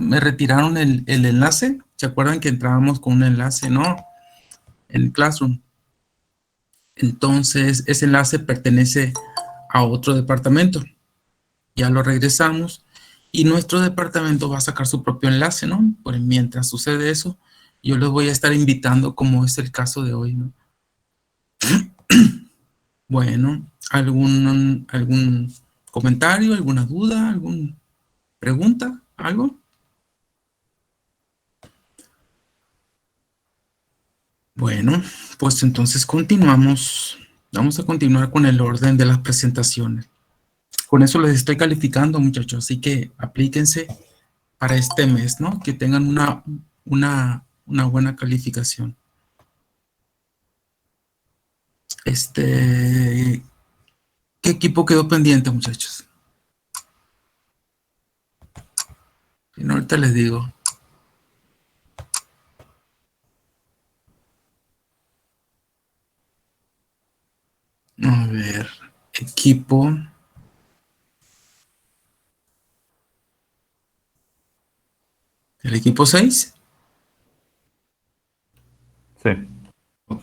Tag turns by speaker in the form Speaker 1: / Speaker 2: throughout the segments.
Speaker 1: me retiraron el enlace. ¿Se acuerdan que entrábamos con un enlace, no? En Classroom. Entonces, ese enlace pertenece a otro departamento. Ya lo regresamos y nuestro departamento va a sacar su propio enlace, ¿no? Pues mientras sucede eso, yo les voy a estar invitando, como es el caso de hoy, ¿no? Bueno, ¿algún comentario, alguna duda, alguna pregunta, algo? Bueno, pues entonces continuamos. Vamos a continuar con el orden de las presentaciones. Con eso les estoy calificando, muchachos, así que aplíquense para este mes, ¿no? Que tengan una buena calificación. ¿Qué equipo quedó pendiente, muchachos? Si no, ahorita les digo. A ver, equipo. ¿El equipo 6?
Speaker 2: Sí.
Speaker 1: Ok.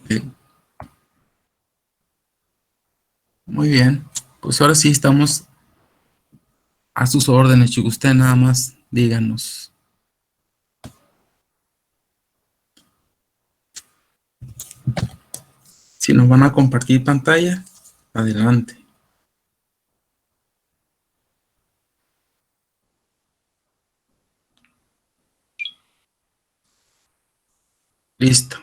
Speaker 1: Muy bien. Pues ahora sí estamos a sus órdenes, chicos. Usted nada más díganos. Si nos van a compartir pantalla, adelante. Listo.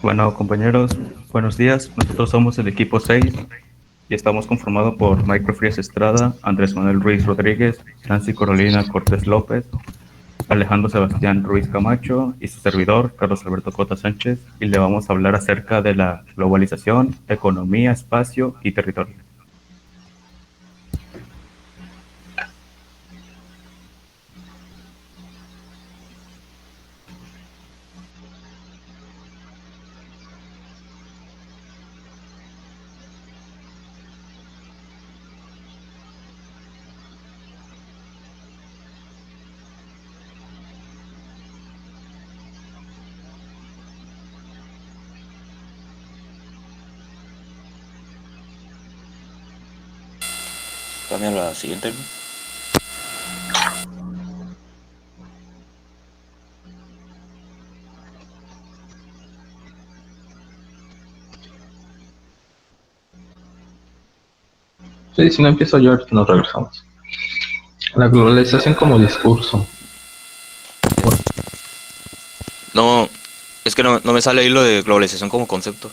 Speaker 2: Bueno, compañeros, buenos días. Nosotros somos el equipo 6 y estamos conformados por Michael Frías Estrada, Andrés Manuel Ruiz Rodríguez, Nancy Carolina Cortés López, Alejandro Sebastián Ruiz Camacho y su servidor, Carlos Alberto Cota Sánchez, y le vamos a hablar acerca de la globalización, economía, espacio y territorio.
Speaker 3: Cambia la siguiente.
Speaker 4: Sí, si no empiezo yo, nos regresamos. La globalización como discurso.
Speaker 3: No, es que no me sale ahí lo de globalización como concepto.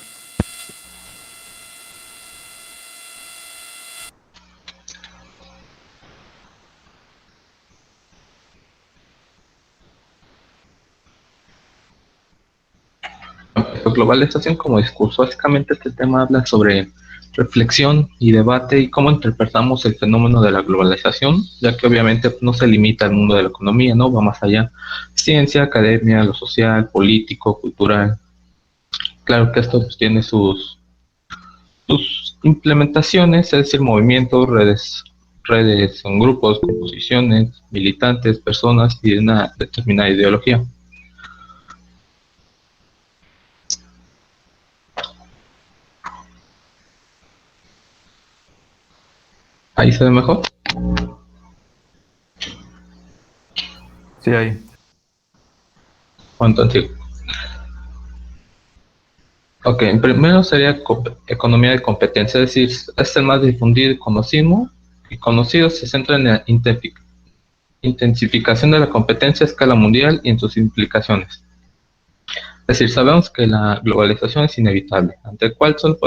Speaker 4: Globalización como discurso. Básicamente este tema habla sobre reflexión y debate y cómo interpretamos el fenómeno de la globalización, ya que obviamente no se limita al mundo de la economía, ¿no? Va más allá. Ciencia, academia, lo social, político, cultural. Claro que esto pues, tiene sus implementaciones, es decir, movimientos, redes son grupos, composiciones, militantes, personas y una determinada ideología. ¿Ahí se ve mejor?
Speaker 2: Sí, ahí.
Speaker 4: Entonces, ok, primero sería economía de competencia, es decir, es el más difundido y conocido se centra en la intensificación de la competencia a escala mundial y en sus implicaciones. Es decir, sabemos que la globalización es inevitable, ante el cual solo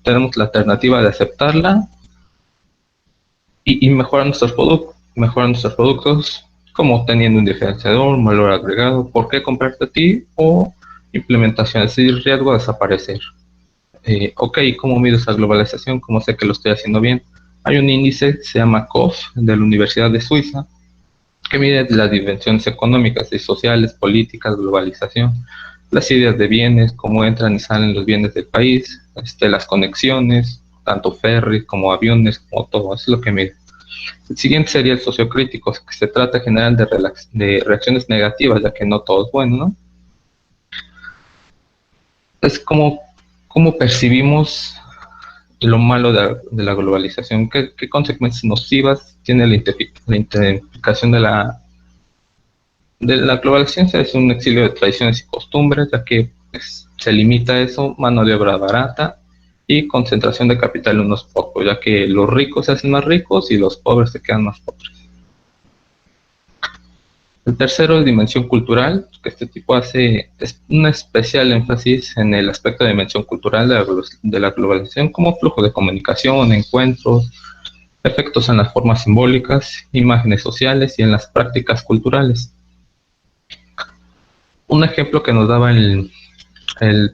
Speaker 4: tenemos la alternativa de aceptarla y mejorar nuestros productos, como teniendo un diferenciador, un valor agregado, por qué comprarte a ti o implementación, es decir, riesgo de desaparecer. Ok, ¿cómo mido esa globalización? ¿Cómo sé que lo estoy haciendo bien? Hay un índice que se llama COF de la Universidad de Suiza que mide las dimensiones económicas y sociales, políticas, globalización. las ideas de bienes, cómo entran y salen los bienes del país, las conexiones, tanto ferries como aviones, como todo, eso es lo que mide. El siguiente sería el sociocrítico, que se trata en general de reacciones negativas, ya que no todo es bueno, ¿no? Es como percibimos lo malo de la globalización, qué consecuencias nocivas tiene la intensificación de la globalización. Es un exilio de tradiciones y costumbres, ya que pues, se limita a eso, mano de obra barata y concentración de capital en unos pocos, ya que los ricos se hacen más ricos y los pobres se quedan más pobres. El tercero es dimensión cultural, que este tipo hace un especial énfasis en el aspecto de dimensión cultural de la globalización como flujo de comunicación, encuentros, efectos en las formas simbólicas, imágenes sociales y en las prácticas culturales. Un ejemplo que nos daba el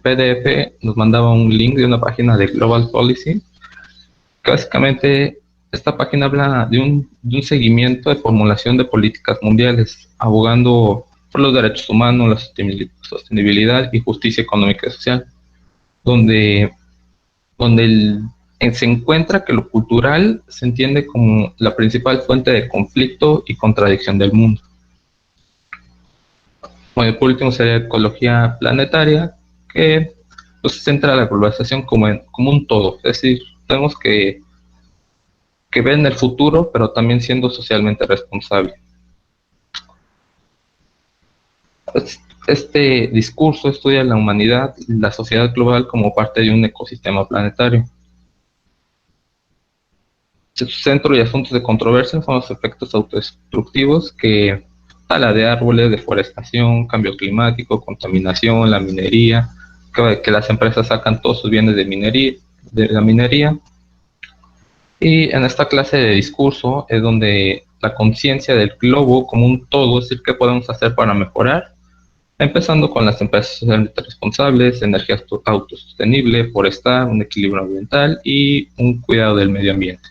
Speaker 4: PDF, nos mandaba un link de una página de Global Policy, que básicamente esta página habla de un seguimiento de formulación de políticas mundiales, abogando por los derechos humanos, la sostenibilidad y justicia económica y social, donde, se encuentra que lo cultural se entiende como la principal fuente de conflicto y contradicción del mundo. Bueno, por último sería ecología planetaria, que pues, se centra la globalización como un todo, es decir, tenemos que ver en el futuro, pero también siendo socialmente responsable. Este discurso estudia la humanidad y la sociedad global como parte de un ecosistema planetario. Su centro y asuntos de controversia son los efectos autodestructivos que tala de árboles, deforestación, cambio climático, contaminación, la minería, que las empresas sacan todos sus bienes de la minería. Y en esta clase de discurso es donde la conciencia del globo como un todo, es decir, qué podemos hacer para mejorar, empezando con las empresas socialmente responsables, energía autosostenible, forestal, un equilibrio ambiental y un cuidado del medio ambiente.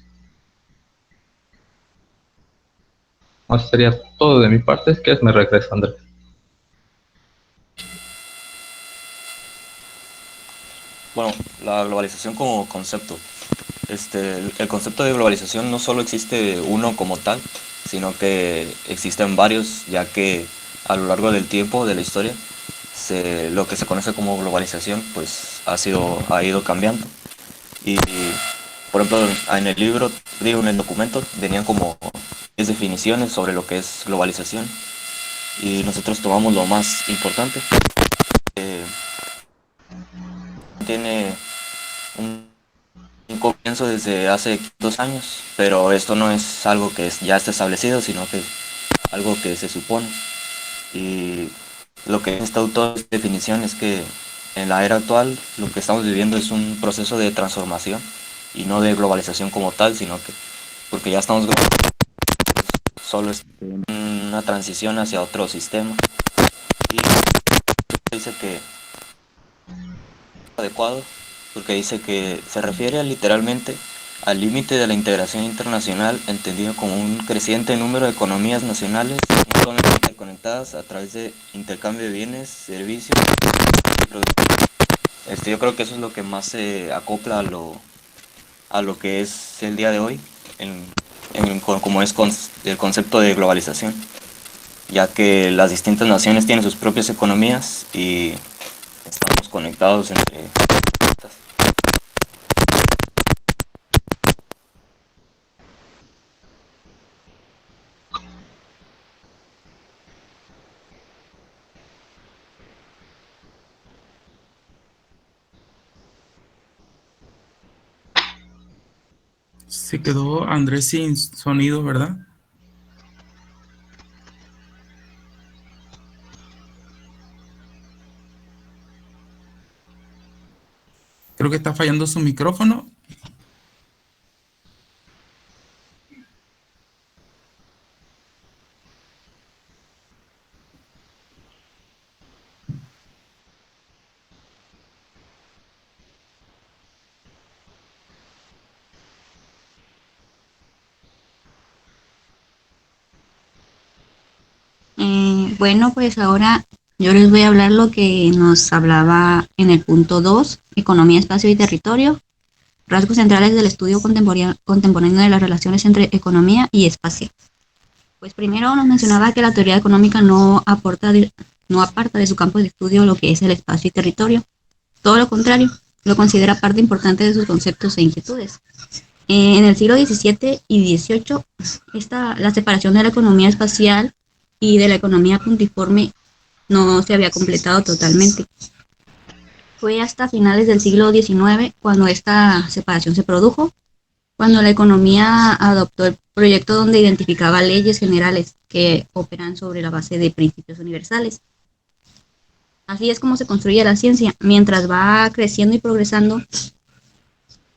Speaker 4: Eso sería todo de mi parte. Es que me regreso, Andrés.
Speaker 3: Bueno, la globalización como concepto. El concepto de globalización no solo existe uno como tal, sino que existen varios, ya que a lo largo del tiempo, de la historia, lo que se conoce como globalización, pues ha ido cambiando. Y, por ejemplo, en el libro, digo, en el documento, venían como 10 definiciones sobre lo que es globalización. Y nosotros tomamos lo más importante. Tiene un comienzo desde hace 2 años, pero esto no es algo que ya está establecido, sino que algo que se supone. Y lo que este autor definición es que en la era actual lo que estamos viviendo es un proceso de transformación y no de globalización como tal, sino que porque ya estamos solo es una transición hacia otro sistema. Y dice que adecuado porque dice que se refiere literalmente al límite de la integración internacional, entendido como un creciente número de economías nacionales interconectadas a través de intercambio de bienes, servicios y productos. Yo creo que eso es lo que más se acopla a lo que es el día de hoy, como es el concepto de globalización, ya que las distintas naciones tienen sus propias economías y estamos conectados entre estas.
Speaker 1: Se quedó Andrés sin sonido, ¿verdad? Creo que está fallando su micrófono.
Speaker 5: Bueno, pues ahora Yo les voy a hablar lo que nos hablaba en el punto 2, economía, espacio y territorio, rasgos centrales del estudio contemporáneo de las relaciones entre economía y espacio. Pues primero nos mencionaba que la teoría económica no aparta de su campo de estudio lo que es el espacio y territorio. Todo lo contrario, lo considera parte importante de sus conceptos e inquietudes. En el siglo XVII y XVIII, la separación de la economía espacial y de la economía puntiforme no se había completado totalmente. Fue hasta finales del siglo XIX cuando esta separación se produjo, cuando la economía adoptó el proyecto donde identificaba leyes generales que operan sobre la base de principios universales. Así es como se construye la ciencia. Mientras va creciendo y progresando,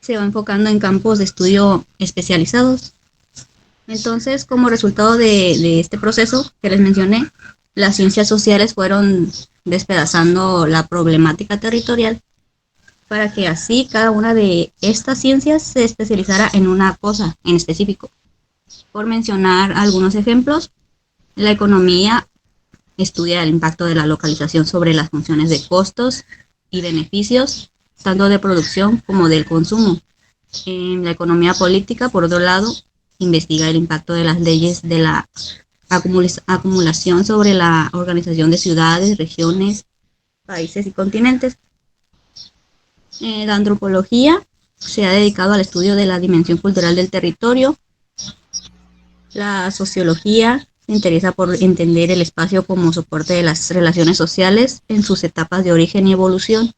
Speaker 5: se va enfocando en campos de estudio especializados. Entonces, como resultado de este proceso que les mencioné, las ciencias sociales fueron despedazando la problemática territorial para que así cada una de estas ciencias se especializara en una cosa en específico. Por mencionar algunos ejemplos, la economía estudia el impacto de la localización sobre las funciones de costos y beneficios, tanto de producción como del consumo. En la economía política, por otro lado, investiga el impacto de las leyes de la acumulación sobre la organización de ciudades, regiones, países y continentes. La antropología se ha dedicado al estudio de la dimensión cultural del territorio. La sociología se interesa por entender el espacio como soporte de las relaciones sociales en sus etapas de origen y evolución.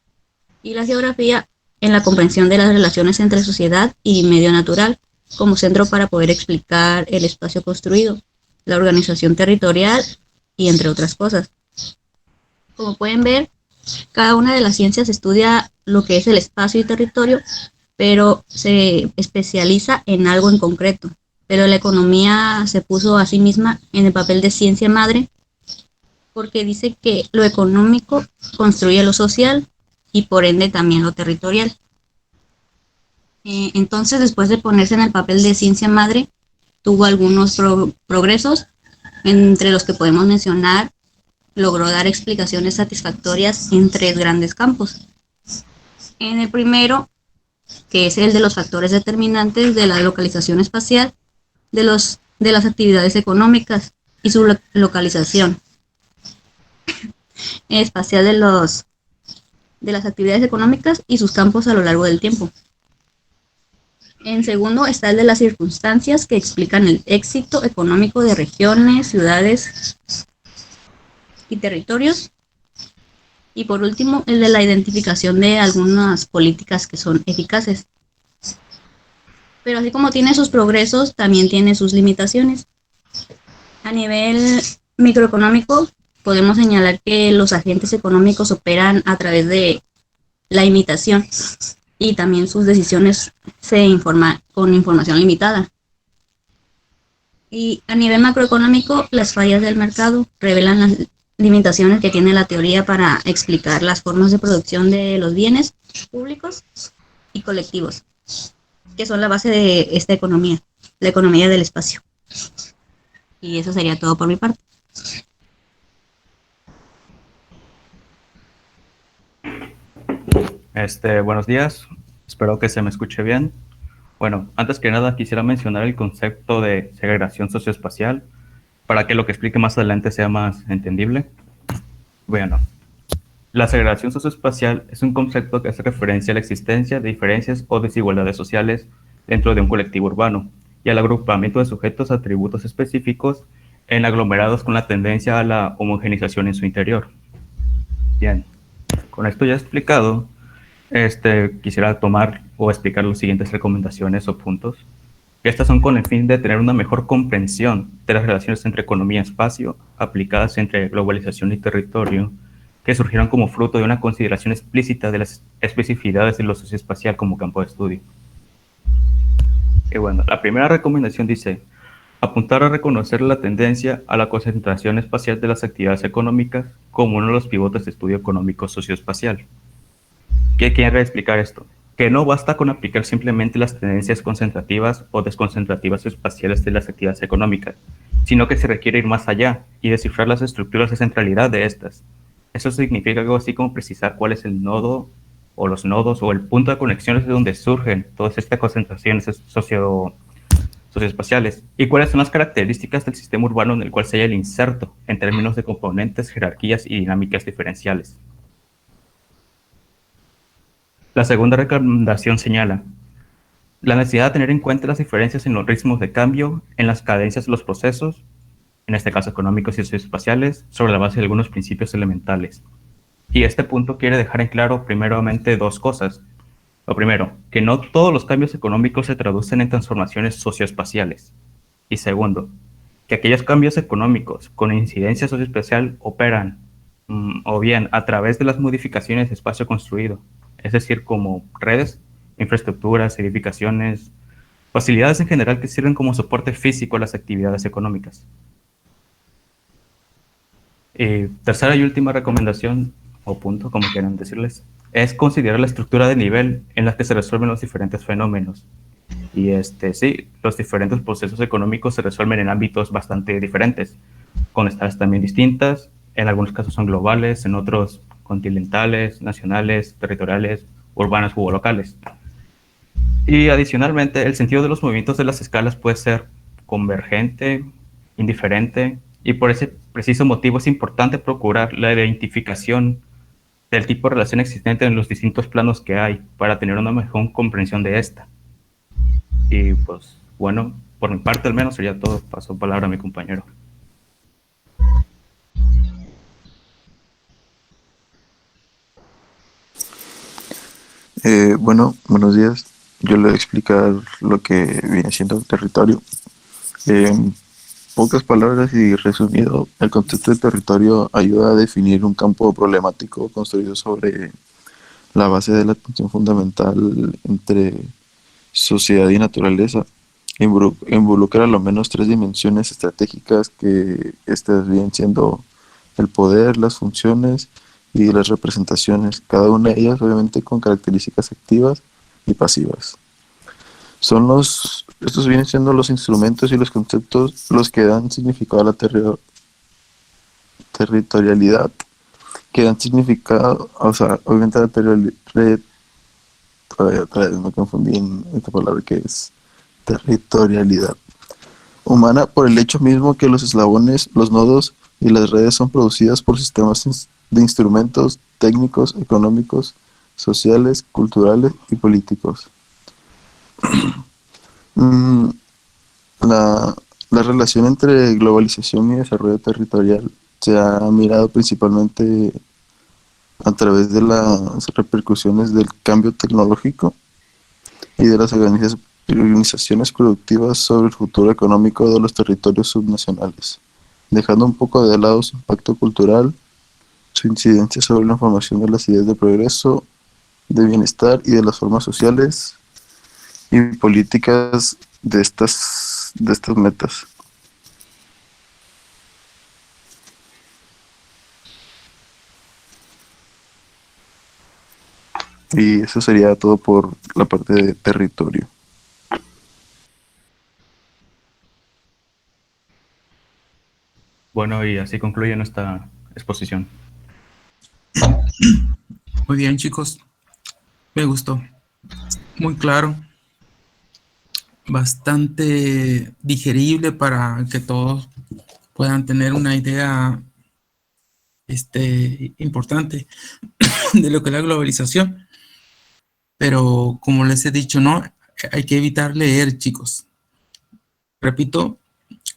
Speaker 5: Y la geografía en la comprensión de las relaciones entre sociedad y medio natural como centro para poder explicar el espacio construido, la organización territorial y entre otras cosas. Como pueden ver, cada una de las ciencias estudia lo que es el espacio y territorio, pero se especializa en algo en concreto. Pero la economía se puso a sí misma en el papel de ciencia madre porque dice que lo económico construye lo social y por ende también lo territorial. Entonces, después de ponerse en el papel de ciencia madre, tuvo algunos progresos, entre los que podemos mencionar, logró dar explicaciones satisfactorias en 3 grandes campos. En el primero, que es el de los factores determinantes de la localización espacial, de las actividades económicas y su localización espacial de las actividades económicas y sus campos a lo largo del tiempo. En segundo está el de las circunstancias que explican el éxito económico de regiones, ciudades y territorios. Y por último, el de la identificación de algunas políticas que son eficaces. Pero así como tiene sus progresos, también tiene sus limitaciones. A nivel microeconómico, podemos señalar que los agentes económicos operan a través de la imitación y también sus decisiones se informan con información limitada. Y a nivel macroeconómico, las fallas del mercado revelan las limitaciones que tiene la teoría para explicar las formas de producción de los bienes públicos y colectivos, que son la base de esta economía, la economía del espacio. Y eso sería todo por mi parte.
Speaker 2: Buenos días, espero que se me escuche bien. Bueno, antes que nada quisiera mencionar el concepto de segregación socioespacial para que lo que explique más adelante sea más entendible. Bueno, la segregación socioespacial es un concepto que hace referencia a la existencia de diferencias o desigualdades sociales dentro de un colectivo urbano y al agrupamiento de sujetos a atributos específicos en aglomerados con la tendencia a la homogenización en su interior. Bien, con esto ya explicado, quisiera tomar o explicar las siguientes recomendaciones o puntos. Estas son con el fin de tener una mejor comprensión de las relaciones entre economía y espacio aplicadas entre globalización y territorio, que surgieron como fruto de una consideración explícita de las especificidades de lo socioespacial como campo de estudio. Y bueno, la primera recomendación dice: apuntar a reconocer la tendencia a la concentración espacial de las actividades económicas como uno de los pivotes de estudio económico socioespacial. ¿Qué quiere explicar esto? Que no basta con aplicar simplemente las tendencias concentrativas o desconcentrativas espaciales de las actividades económicas, sino que se requiere ir más allá y descifrar las estructuras de centralidad de estas, Eso significa algo así como precisar cuál es el nodo o los nodos o el punto de conexión de donde surgen todas estas concentraciones socioespaciales y cuáles son las características del sistema urbano en el cual se halla el inserto en términos de componentes, jerarquías y dinámicas diferenciales. La segunda recomendación señala la necesidad de tener en cuenta las diferencias en los ritmos de cambio, en las cadencias de los procesos, en este caso económicos y socioespaciales, sobre la base de algunos principios elementales. Y este punto quiere dejar en claro primeramente dos cosas. Lo primero, que no todos los cambios económicos se traducen en transformaciones socioespaciales. Y segundo, que aquellos cambios económicos con incidencia socioespacial operan o bien a través de las modificaciones de espacio construido, es decir, como redes, infraestructuras, edificaciones, facilidades en general que sirven como soporte físico a las actividades económicas. Tercera y última recomendación, o punto, como quieran decirles, es considerar la estructura de nivel en la que se resuelven los diferentes fenómenos. Y sí, los diferentes procesos económicos se resuelven en ámbitos bastante diferentes, con escalas también distintas, en algunos casos son globales, en otros continentales, nacionales, territoriales, urbanas u locales. Y adicionalmente, el sentido de los movimientos de las escalas puede ser convergente, indiferente, y por ese preciso motivo es importante procurar la identificación del tipo de relación existente en los distintos planos que hay para tener una mejor comprensión de esta. Y pues bueno, por mi parte al menos sería todo. Paso palabra a mi compañero.
Speaker 6: Bueno, buenos días. Yo le voy a explicar lo que viene siendo el territorio. En pocas palabras y resumido, el concepto de territorio ayuda a definir un campo problemático construido sobre la base de la tensión fundamental entre sociedad y naturaleza. Involucra a lo menos tres dimensiones estratégicas que estas vienen siendo el poder, las funciones y las representaciones, cada una de ellas obviamente con características activas y pasivas. Estos vienen siendo los instrumentos y los conceptos los que dan significado a la territorialidad, que dan significado, o sea, obviamente a la otra vez me confundí en esta palabra que es territorialidad humana por el hecho mismo que los eslabones, los nodos y las redes son producidas por sistemas de instrumentos técnicos, económicos, sociales, culturales y políticos. La relación entre globalización y desarrollo territorial se ha mirado principalmente a través de las repercusiones del cambio tecnológico y de las organizaciones productivas sobre el futuro económico de los territorios subnacionales, dejando un poco de lado su impacto cultural, su incidencia sobre la formación de las ideas de progreso, de bienestar y de las formas sociales y políticas de estas metas. Y eso sería todo por la parte de territorio.
Speaker 2: Bueno, y así concluye nuestra exposición.
Speaker 1: Muy bien, chicos. Me gustó. Muy claro. Bastante digerible para que todos puedan tener una idea importante de lo que es la globalización. Pero como les he dicho, no, hay que evitar leer, chicos. Repito,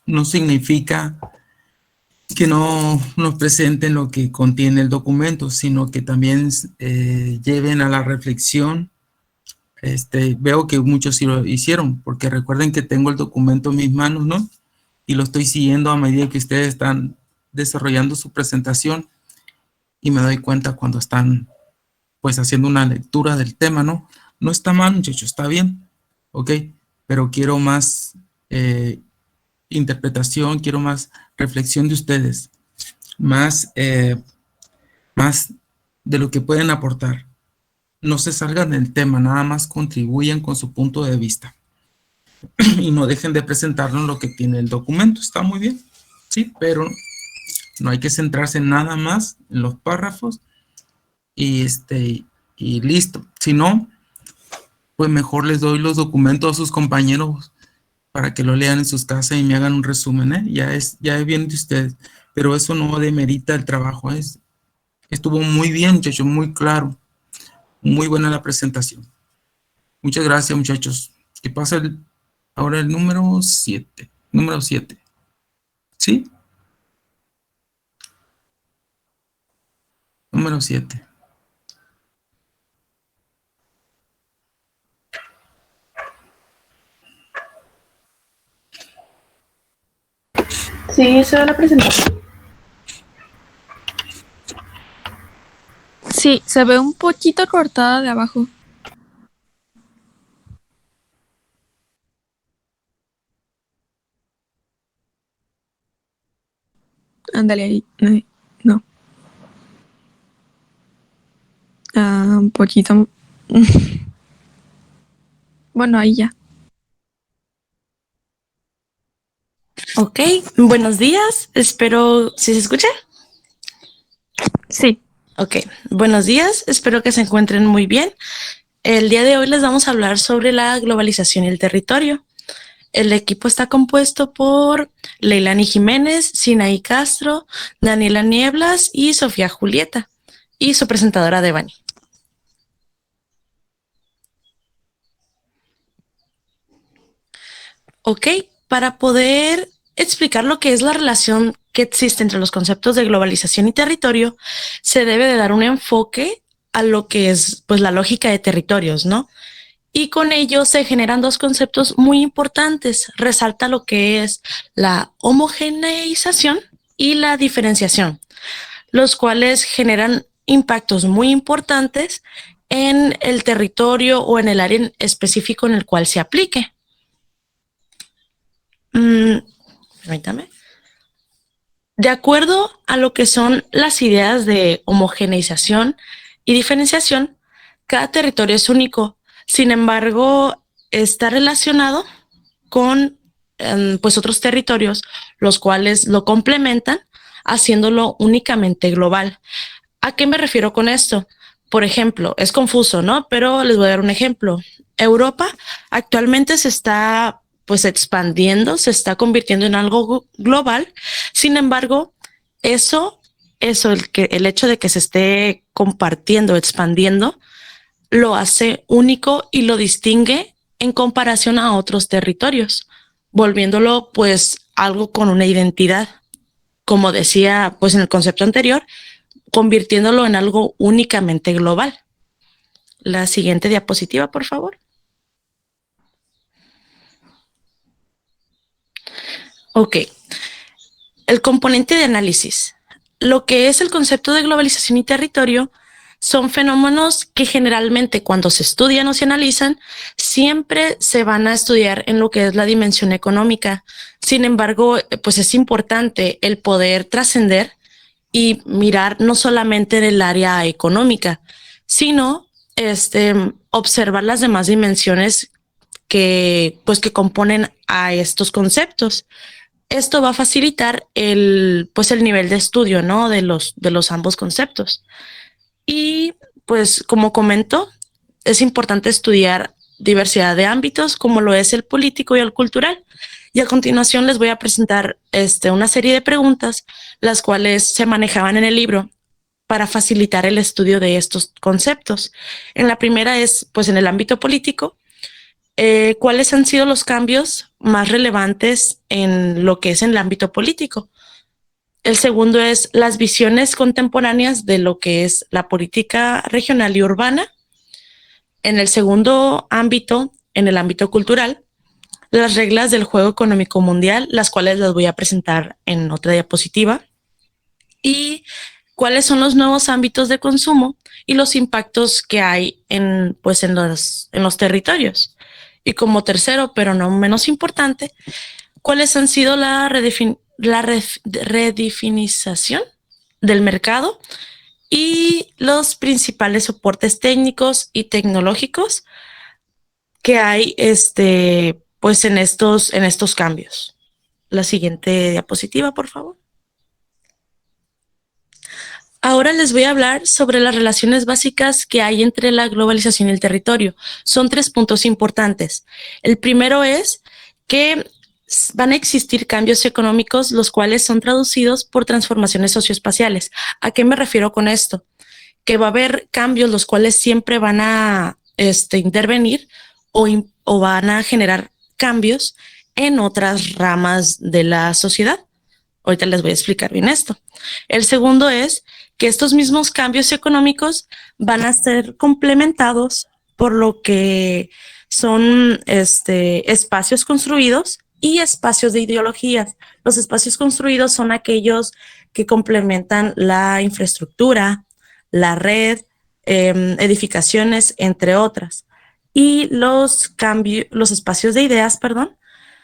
Speaker 1: no significa que no nos presenten lo que contiene el documento, sino que también lleven a la reflexión. Veo que muchos sí lo hicieron, porque recuerden que tengo el documento en mis manos, ¿no? Y lo estoy siguiendo a medida que ustedes están desarrollando su presentación y me doy cuenta cuando están pues haciendo una lectura del tema, ¿no? No está mal, muchachos, está bien, ¿ok? Pero quiero más interpretación, quiero más reflexión de ustedes, más de lo que pueden aportar. No se salgan del tema, nada más contribuyan con su punto de vista. Y no dejen de presentarnos lo que tiene el documento, está muy bien, sí, pero No hay que centrarse nada más en los párrafos y, y listo. Si no, pues mejor les doy los documentos a sus compañeros para que lo lean en sus casas y me hagan un resumen, ¿eh? Ya es bien de ustedes, pero eso no demerita el trabajo, estuvo muy bien, muchachos, muy claro, muy buena la presentación. Muchas gracias, muchachos. Que pasa ahora el número 7. Número 7. ¿Sí? Número 7.
Speaker 7: Sí, esa era la presentación.
Speaker 8: Sí, se ve un poquito cortada de abajo. Ándale ahí. No. Un poquito. Bueno, ahí ya.
Speaker 7: Ok, buenos días. Espero, ¿sí se escucha?
Speaker 8: Sí.
Speaker 7: Ok, buenos días. Espero que se encuentren muy bien. El día de hoy les vamos a hablar sobre la globalización y el territorio. El equipo está compuesto por Leilani Jiménez, Sinaí Castro, Daniela Nieblas y Sofía Julieta, y su presentadora Devani. Ok, para poder explicar lo que es la relación que existe entre los conceptos de globalización y territorio, se debe de dar un enfoque a lo que es pues la lógica de territorios, ¿no? Y con ello se generan dos conceptos muy importantes. Resalta lo que es la homogeneización y la diferenciación, los cuales generan impactos muy importantes en el territorio o en el área específico en el cual se aplique. Permítame. De acuerdo a lo que son las ideas de homogeneización y diferenciación, cada territorio es único. Sin embargo, está relacionado con pues otros territorios, los cuales lo complementan, haciéndolo únicamente global. ¿A qué me refiero con esto? Por ejemplo, es confuso, ¿no? Pero les voy a dar un ejemplo. Europa actualmente se está pues expandiendo, se está convirtiendo en algo global. Sin embargo, el hecho de que se esté compartiendo, expandiendo, lo hace único y lo distingue en comparación a otros territorios, volviéndolo pues algo con una identidad. Como decía pues en el concepto anterior, convirtiéndolo en algo únicamente global. La siguiente diapositiva, por favor. Ok. El componente de análisis. Lo que es el concepto de globalización y territorio son fenómenos que generalmente cuando se estudian o se analizan, siempre se van a estudiar en lo que es la dimensión económica. Sin embargo, pues es importante el poder trascender y mirar no solamente en el área económica, sino observar las demás dimensiones que componen a estos conceptos. Esto va a facilitar el nivel de estudio, ¿no? de los ambos conceptos. Y pues como comento, es importante estudiar diversidad de ámbitos como lo es el político y el cultural. Y a continuación les voy a presentar una serie de preguntas, las cuales se manejaban en el libro para facilitar el estudio de estos conceptos. En la primera es, pues en el ámbito político, ¿cuáles han sido los cambios más relevantes en lo que es en el ámbito político? El segundo es las visiones contemporáneas de lo que es la política regional y urbana. En el segundo ámbito, en el ámbito cultural, las reglas del juego económico mundial, las cuales las voy a presentar en otra diapositiva. Y cuáles son los nuevos ámbitos de consumo y los impactos que hay en los territorios. Y como tercero, pero no menos importante, cuáles han sido la redefinización del mercado y los principales soportes técnicos y tecnológicos que hay pues en estos cambios. La siguiente diapositiva, por favor. Ahora les voy a hablar sobre las relaciones básicas que hay entre la globalización y el territorio. Son 3 puntos importantes. El primero es que van a existir cambios económicos, los cuales son traducidos por transformaciones socioespaciales. ¿A qué me refiero con esto? Que va a haber cambios los cuales siempre van a intervenir o van a generar cambios en otras ramas de la sociedad. Ahorita les voy a explicar bien esto. El segundo es que estos mismos cambios económicos van a ser complementados por lo que son espacios construidos y espacios de ideologías. Los espacios construidos son aquellos que complementan la infraestructura, la red, edificaciones, entre otras. Y los espacios de ideas,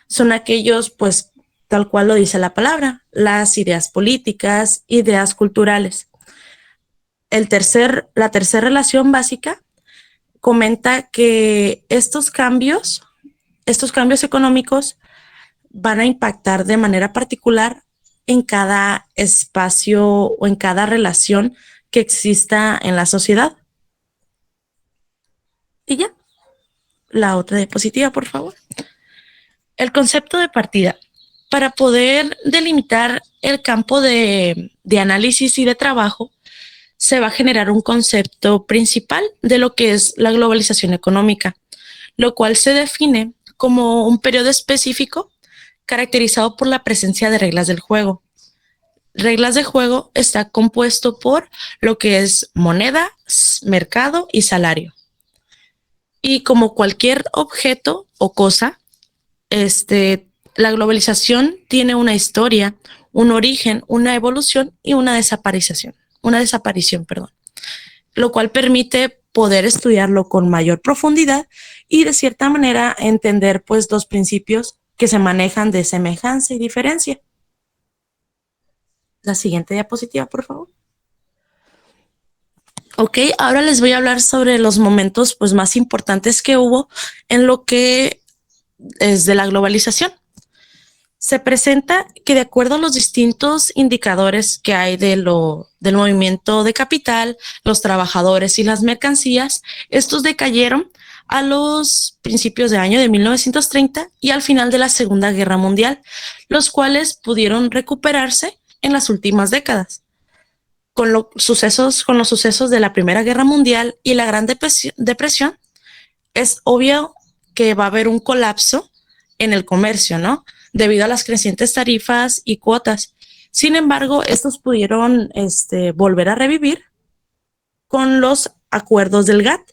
Speaker 7: son aquellos, pues, tal cual lo dice la palabra, las ideas políticas, ideas culturales. La tercera relación básica comenta que estos cambios económicos van a impactar de manera particular en cada espacio o en cada relación que exista en la sociedad. Y ya, la otra diapositiva, por favor. El concepto de partida. Para poder delimitar el campo de análisis y de trabajo, se va a generar un concepto principal de lo que es la globalización económica, lo cual se define como un periodo específico caracterizado por la presencia de reglas del juego. Reglas de juego está compuesto por lo que es moneda, mercado y salario. Y como cualquier objeto o cosa, la globalización tiene una historia, un origen, una evolución y una desaparición, lo cual permite poder estudiarlo con mayor profundidad y de cierta manera entender pues los principios que se manejan de semejanza y diferencia. La siguiente diapositiva, por favor. Ok, ahora les voy a hablar sobre los momentos pues más importantes que hubo en lo que es de la globalización. Se presenta que de acuerdo a los distintos indicadores que hay del movimiento de capital, los trabajadores y las mercancías, estos decayeron a los principios de año de 1930 y al final de la Segunda Guerra Mundial, los cuales pudieron recuperarse en las últimas décadas. Con los sucesos de la Primera Guerra Mundial y la Gran Depresión, es obvio que va a haber un colapso en el comercio, ¿no? Debido a las crecientes tarifas y cuotas. Sin embargo, estos pudieron volver a revivir con los acuerdos del GATT,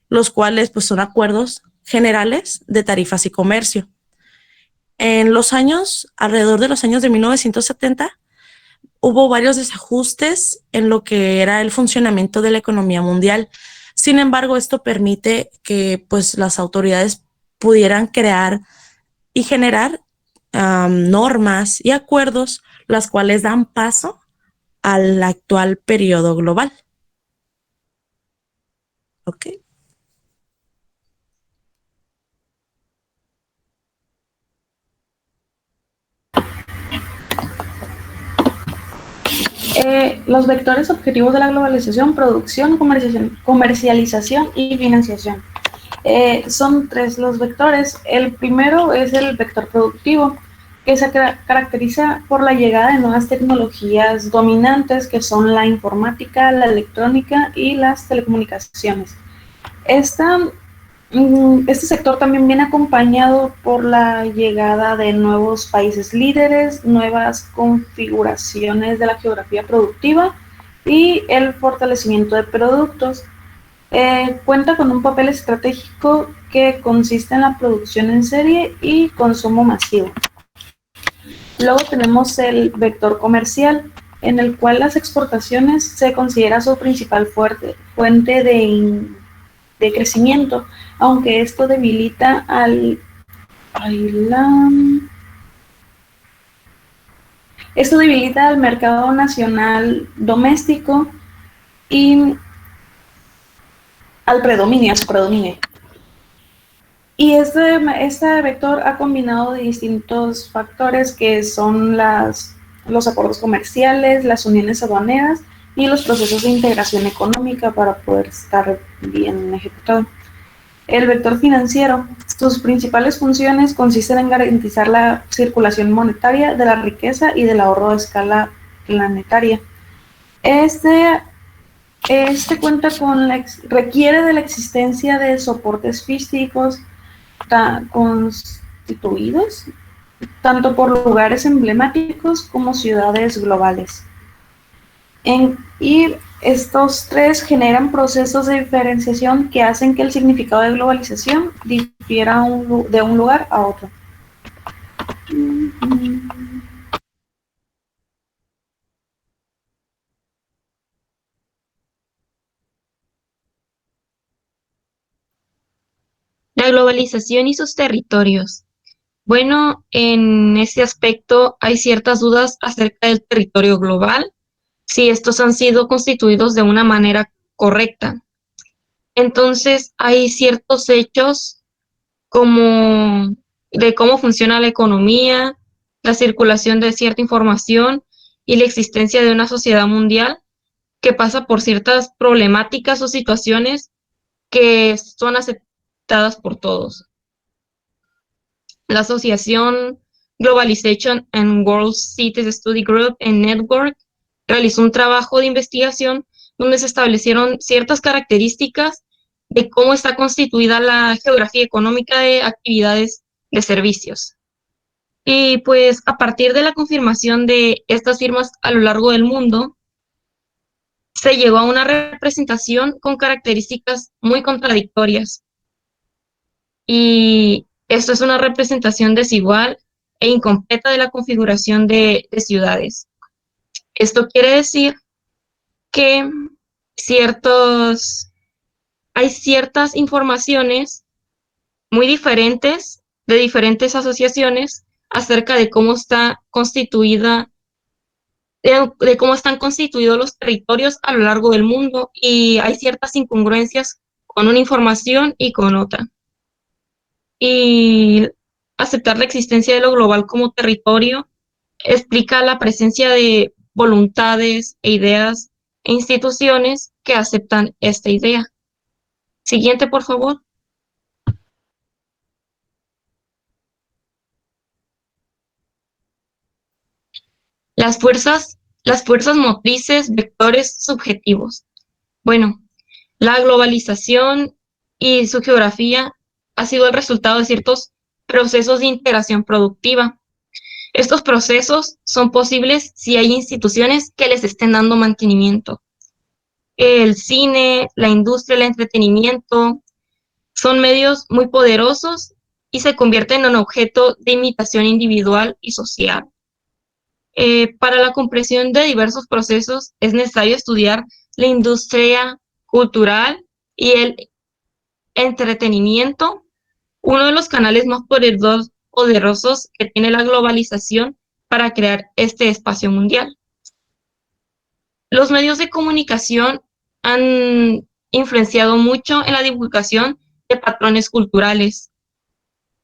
Speaker 7: los cuales pues, son acuerdos generales de tarifas y comercio. Alrededor de los años de 1970, hubo varios desajustes en lo que era el funcionamiento de la economía mundial. Sin embargo, esto permite que pues, las autoridades pudieran crear y generar normas y acuerdos, las cuales dan paso al actual periodo global. Ok.
Speaker 9: Los vectores objetivos de la globalización: producción, comercialización y financiación. Son 3 los vectores. El primero es el vector productivo, que se caracteriza por la llegada de nuevas tecnologías dominantes, que son la informática, la electrónica y las telecomunicaciones. Este sector también viene acompañado por la llegada de nuevos países líderes, nuevas configuraciones de la geografía productiva y el fortalecimiento de productos. Cuenta con un papel estratégico que consiste en la producción en serie y consumo masivo. Luego tenemos el vector comercial, en el cual las exportaciones se considera su principal fuente de crecimiento, aunque esto debilita al mercado nacional doméstico y a su predominio. Y este vector ha combinado de distintos factores que son los acuerdos comerciales, las uniones aduaneras y los procesos de integración económica para poder estar bien ejecutado. El vector financiero, sus principales funciones consisten en garantizar la circulación monetaria de la riqueza y del ahorro a escala planetaria. Este requiere de la existencia de soportes físicos constituidos tanto por lugares emblemáticos como ciudades globales. Y estos tres generan procesos de diferenciación que hacen que el significado de globalización difiera de un lugar a otro.
Speaker 10: La globalización y sus territorios. Bueno, en este aspecto hay ciertas dudas acerca del territorio global, si estos han sido constituidos de una manera correcta. Entonces, hay ciertos hechos como de cómo funciona la economía, la circulación de cierta información y la existencia de una sociedad mundial que pasa por ciertas problemáticas o situaciones que son aceptadas por todos. La Asociación Globalization and World Cities Study Group and Network realizó un trabajo de investigación donde se establecieron ciertas características de cómo está constituida la geografía económica de actividades de servicios. Y pues a partir de la confirmación de estas firmas a lo largo del mundo, se llegó a una representación con características muy contradictorias. Y esto es una representación desigual e incompleta de la configuración de ciudades. Esto quiere decir que hay ciertas informaciones muy diferentes de diferentes asociaciones acerca de cómo está constituida, de cómo están constituidos los territorios a lo largo del mundo, y hay ciertas incongruencias con una información y con otra. Y aceptar la existencia de lo global como territorio explica la presencia de voluntades e ideas e instituciones que aceptan esta idea. Siguiente, por favor. Las fuerzas motrices, vectores subjetivos. Bueno, la globalización y su geografía ha sido el resultado de ciertos procesos de integración productiva. Estos procesos son posibles si hay instituciones que les estén dando mantenimiento. El cine, la industria, el entretenimiento son medios muy poderosos y se convierten en objeto de imitación individual y social. Para la comprensión de diversos procesos es necesario estudiar la industria cultural y el entretenimiento, uno de los canales más poderosos que tiene la globalización para crear este espacio mundial. Los medios de comunicación han influenciado mucho en la divulgación de patrones culturales.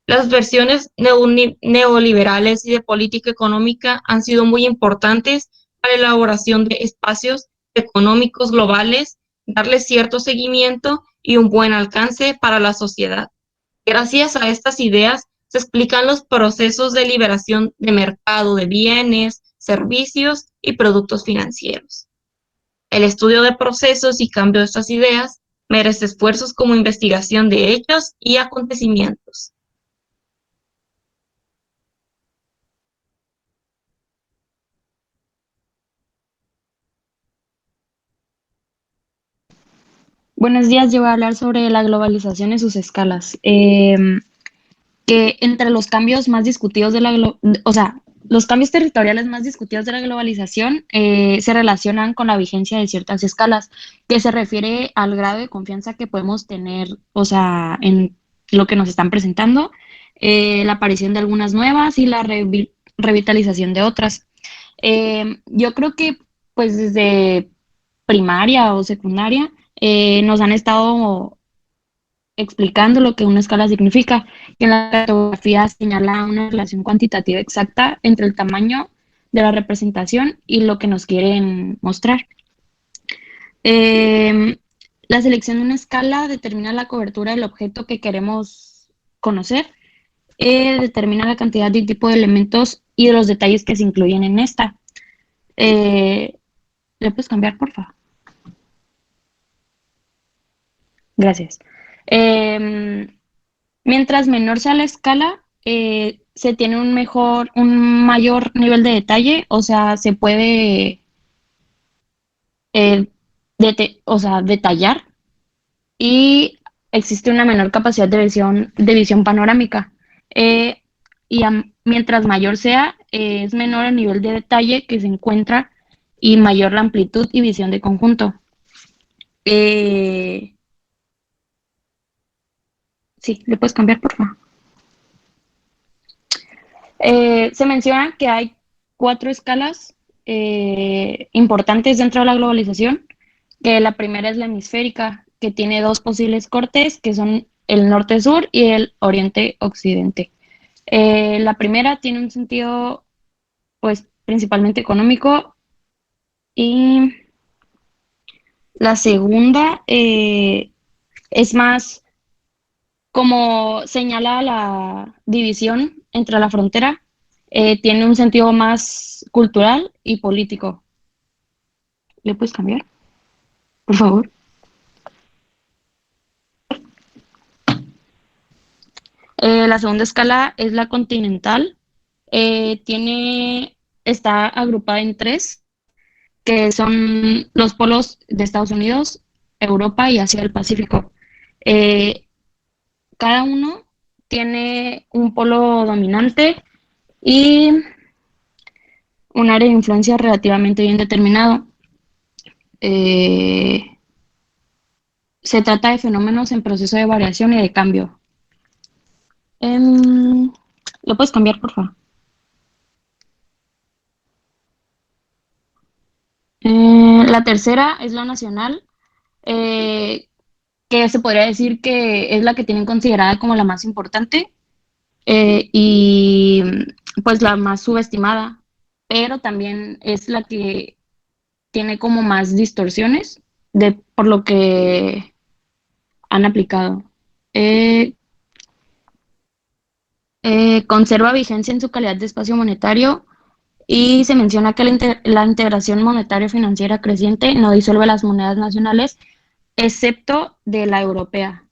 Speaker 10: Las versiones neoliberales y de política económica han sido muy importantes para la elaboración de espacios económicos globales, darles cierto seguimiento y un buen alcance para la sociedad. Gracias a estas ideas se explican los procesos de liberación de mercado de bienes, servicios y productos financieros. El estudio de procesos y cambio de estas ideas merece esfuerzos como investigación de hechos y acontecimientos. Buenos días, yo voy a hablar sobre la globalización y sus escalas. Que entre los cambios más discutidos los cambios territoriales más discutidos de la globalización se relacionan con la vigencia de ciertas escalas, que se refiere al grado de confianza que podemos tener, en lo que nos están presentando, la aparición de algunas nuevas y la revitalización de otras. Yo creo que pues desde primaria o secundaria nos han estado explicando lo que una escala significa, que en la cartografía señala una relación cuantitativa exacta entre el tamaño de la representación y lo que nos quieren mostrar.
Speaker 5: La selección de una escala determina la cobertura del objeto que queremos conocer, determina la cantidad y tipo de elementos y de los detalles que se incluyen en esta. ¿Le puedes cambiar, por favor? Gracias. Mientras menor sea la escala, se tiene un mayor nivel de detalle, o sea, se puede detallar y existe una menor capacidad de visión panorámica. Eh, Mientras mayor sea, es menor el nivel de detalle que se encuentra y mayor la amplitud y visión de conjunto. Sí, ¿le puedes cambiar, por favor? Se menciona que hay 4 escalas importantes dentro de la globalización, que la primera es la hemisférica, que tiene 2 posibles cortes, que son el norte-sur y el oriente-occidente. La primera tiene un sentido, pues, principalmente económico, y la segunda es más como señala la división entre la frontera, tiene un sentido más cultural y político. ¿Le puedes cambiar, por favor? La segunda escala es la continental. Está agrupada en 3, que son los polos de Estados Unidos, Europa y Asia del Pacífico. Cada uno tiene un polo dominante y un área de influencia relativamente bien determinado. Se trata de fenómenos en proceso de variación y de cambio. ¿Lo puedes cambiar, por favor? La tercera es la nacional, que se podría decir que es la que tienen considerada como la más importante y pues la más subestimada, pero también es la que tiene como más distorsiones por lo que han aplicado. Conserva vigencia en su calidad de espacio monetario y se menciona que la integración monetario-financiera creciente no disuelve las monedas nacionales, excepto de la europea.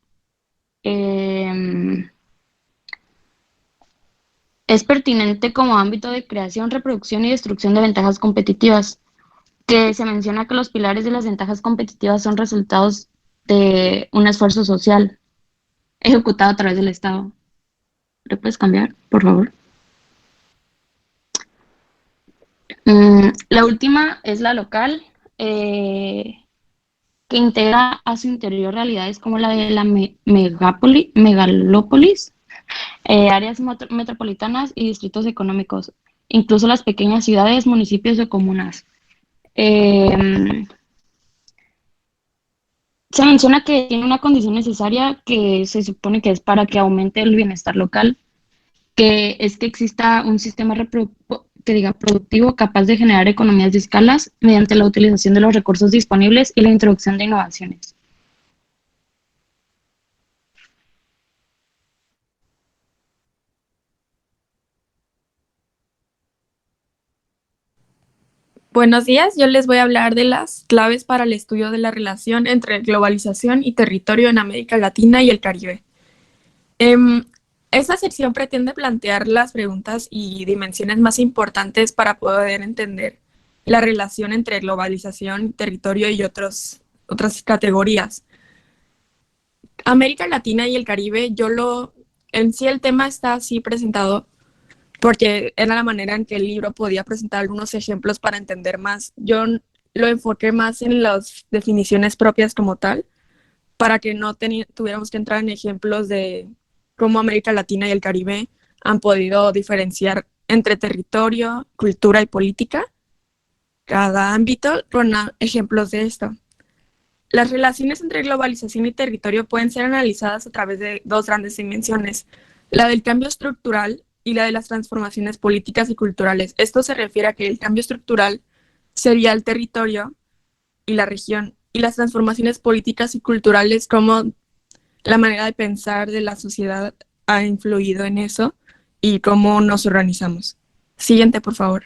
Speaker 5: Es pertinente como ámbito de creación, reproducción y destrucción de ventajas competitivas, que se menciona que los pilares de las ventajas competitivas son resultados de un esfuerzo social ejecutado a través del Estado. ¿Le puedes cambiar, por favor? La última es la local, que integra a su interior realidades como la de la megalópolis, áreas metropolitanas y distritos económicos, incluso las pequeñas ciudades, municipios o comunas. Se menciona que tiene una condición necesaria que se supone que es para que aumente el bienestar local, que es que exista un sistema productivo capaz de generar economías de escalas mediante la utilización de los recursos disponibles y la introducción de innovaciones.
Speaker 8: Buenos días, yo les voy a hablar de las claves para el estudio de la relación entre globalización y territorio en América Latina y el Caribe. Esta sección pretende plantear las preguntas y dimensiones más importantes para poder entender la relación entre globalización, territorio y otras categorías. América Latina y el Caribe, en sí el tema está así presentado porque era la manera en que el libro podía presentar algunos ejemplos para entender más. Yo lo enfoqué más en las definiciones propias como tal, para que no tuviéramos que entrar en ejemplos de cómo América Latina y el Caribe han podido diferenciar entre territorio, cultura y política, cada ámbito con ejemplos de esto. Las relaciones entre globalización y territorio pueden ser analizadas a través de 2 grandes dimensiones, la del cambio estructural y la de las transformaciones políticas y culturales. Esto se refiere a que el cambio estructural sería el territorio y la región, y las transformaciones políticas y culturales, cómo la manera de pensar de la sociedad ha influido en eso y cómo nos organizamos. Siguiente, por favor.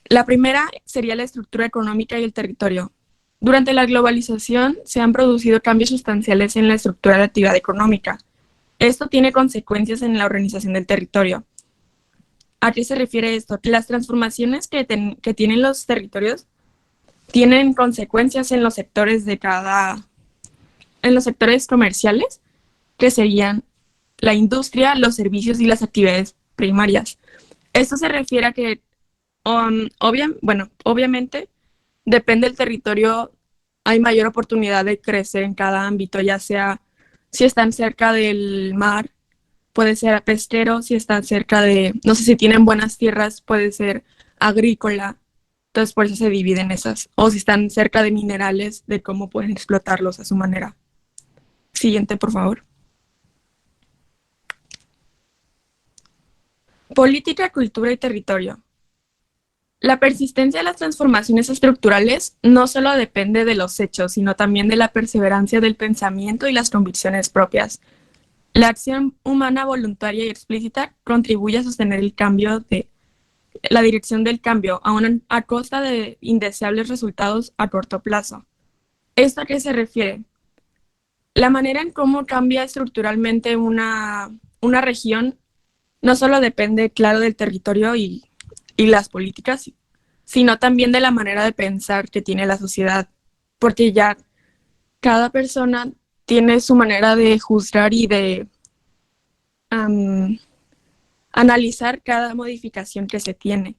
Speaker 8: La primera sería la estructura económica y el territorio. Durante la globalización se han producido cambios sustanciales en la estructura de la actividad económica. Esto tiene consecuencias en la organización del territorio. ¿A qué se refiere esto? Las transformaciones que tienen los territorios tienen consecuencias en los sectores en los sectores comerciales, que serían la industria, los servicios y las actividades primarias. Esto se refiere a que, obviamente, depende del territorio, hay mayor oportunidad de crecer en cada ámbito, ya sea si están cerca del mar, puede ser pesquero, si están cerca de, no sé si tienen buenas tierras, puede ser agrícola. Entonces por eso se dividen esas. O si están cerca de minerales, de cómo pueden explotarlos a su manera. Siguiente, por favor. Política, cultura y territorio. La persistencia de las transformaciones estructurales no solo depende de los hechos, sino también de la perseverancia del pensamiento y las convicciones propias. La acción humana voluntaria y explícita contribuye a sostener el cambio de la dirección del cambio, aún a costa de indeseables resultados a corto plazo. ¿Esto a qué se refiere? La manera en cómo cambia estructuralmente una región no solo depende, claro, del territorio y las políticas, sino también de la manera de pensar que tiene la sociedad, porque ya cada persona tiene su manera de juzgar y de analizar cada modificación que se tiene.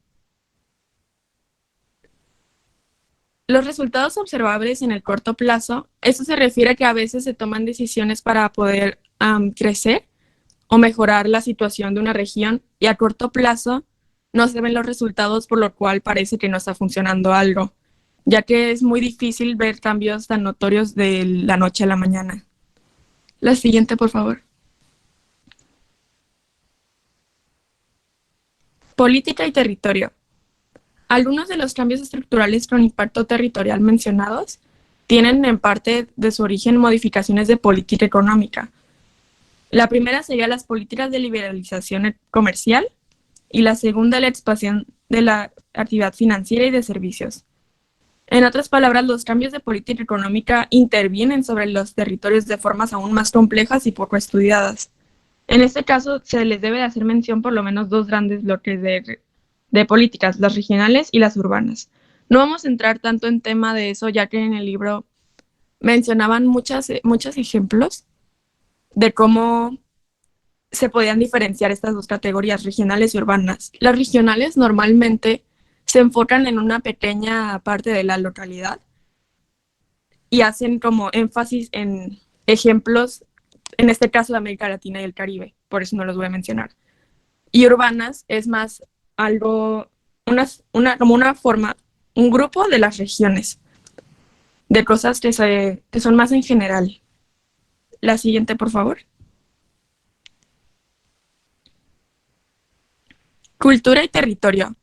Speaker 8: Los resultados observables en el corto plazo, eso se refiere a que a veces se toman decisiones para poder crecer o mejorar la situación de una región y a corto plazo no se ven los resultados, por lo cual parece que no está funcionando algo, ya que es muy difícil ver cambios tan notorios de la noche a la mañana. La siguiente, por favor. Política y territorio. Algunos de los cambios estructurales con impacto territorial mencionados tienen en parte de su origen modificaciones de política económica. La primera sería las políticas de liberalización comercial y la segunda la expansión de la actividad financiera y de servicios. En otras palabras, los cambios de política económica intervienen sobre los territorios de formas aún más complejas y poco estudiadas. En este caso, se les debe de hacer mención por lo menos dos grandes bloques de políticas, las regionales y las urbanas. No vamos a entrar tanto en tema de eso, ya que en el libro mencionaban muchos ejemplos de cómo se podían diferenciar estas dos categorías, regionales y urbanas. Las regionales normalmente se enfocan en una pequeña parte de la localidad y hacen como énfasis en ejemplos, en este caso de América Latina y el Caribe, por eso no los voy a mencionar. Y urbanas es más algo, como una forma, un grupo de las regiones, de cosas que son más en general. La siguiente, por favor. Cultura y territorio.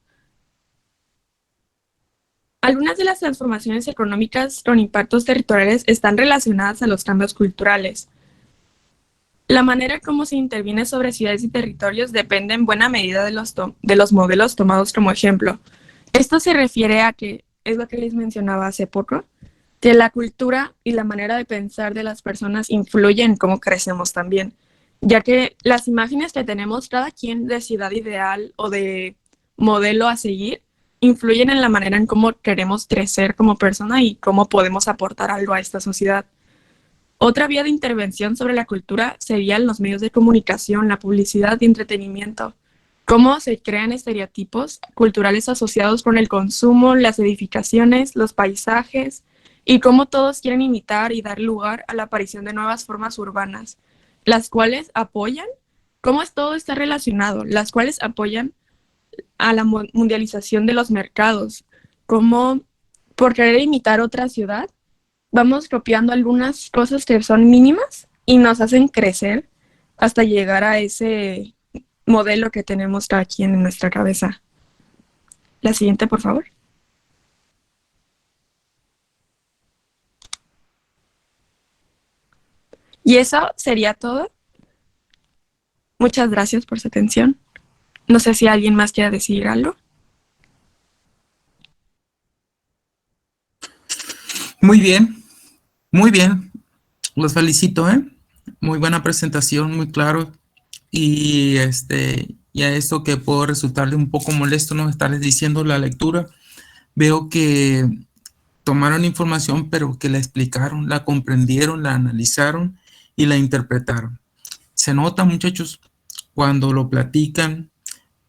Speaker 8: Algunas de las transformaciones económicas con impactos territoriales están relacionadas a los cambios culturales. La manera como se interviene sobre ciudades y territorios depende en buena medida de los modelos tomados como ejemplo. Esto se refiere a que, es lo que les mencionaba hace poco, que la cultura y la manera de pensar de las personas influyen en cómo crecemos también, ya que las imágenes que tenemos cada quien de ciudad ideal o de modelo a seguir influyen en la manera en cómo queremos crecer como persona y cómo podemos aportar algo a esta sociedad. Otra vía de intervención sobre la cultura serían los medios de comunicación, la publicidad y entretenimiento. Cómo se crean estereotipos culturales asociados con el consumo, las edificaciones, los paisajes, y cómo todos quieren imitar y dar lugar a la aparición de nuevas formas urbanas, las cuales apoyan, cómo todo está relacionado, las cuales apoyan a la mundialización de los mercados, cómo por querer imitar otra ciudad, vamos copiando algunas cosas que son mínimas y nos hacen crecer hasta llegar a ese modelo que tenemos cada quien en nuestra cabeza. La siguiente, por favor. Y eso sería todo. Muchas gracias por su atención. No sé si alguien más quiere decir algo.
Speaker 1: Muy bien, muy bien. Los felicito, ¿eh? Muy buena presentación, muy claro. Y y a esto que puedo resultarle un poco molesto, no estarles diciendo la lectura, veo que tomaron información, pero que la explicaron, la comprendieron, la analizaron y la interpretaron. Se nota, muchachos, cuando lo platican,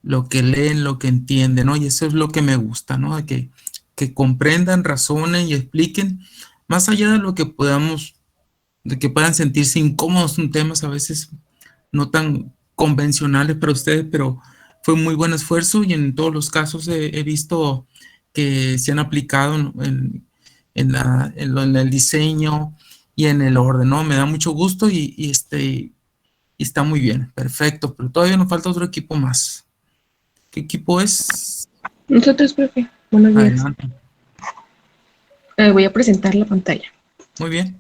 Speaker 1: lo que leen, lo que entienden, ¿no? Y eso es lo que me gusta, ¿no? De que comprendan, razonen y expliquen, más allá de lo que podamos, de que puedan sentirse incómodos en temas a veces no tan convencionales para ustedes, pero fue un muy buen esfuerzo y en todos los casos he visto que se han aplicado en el diseño y en el orden, ¿no? Me da mucho gusto y está muy bien, perfecto, pero todavía nos falta otro equipo más. ¿Qué equipo es?
Speaker 11: Nosotros, profe. Buenos días.
Speaker 1: Adelante.
Speaker 11: Voy a presentar la pantalla.
Speaker 1: Muy bien.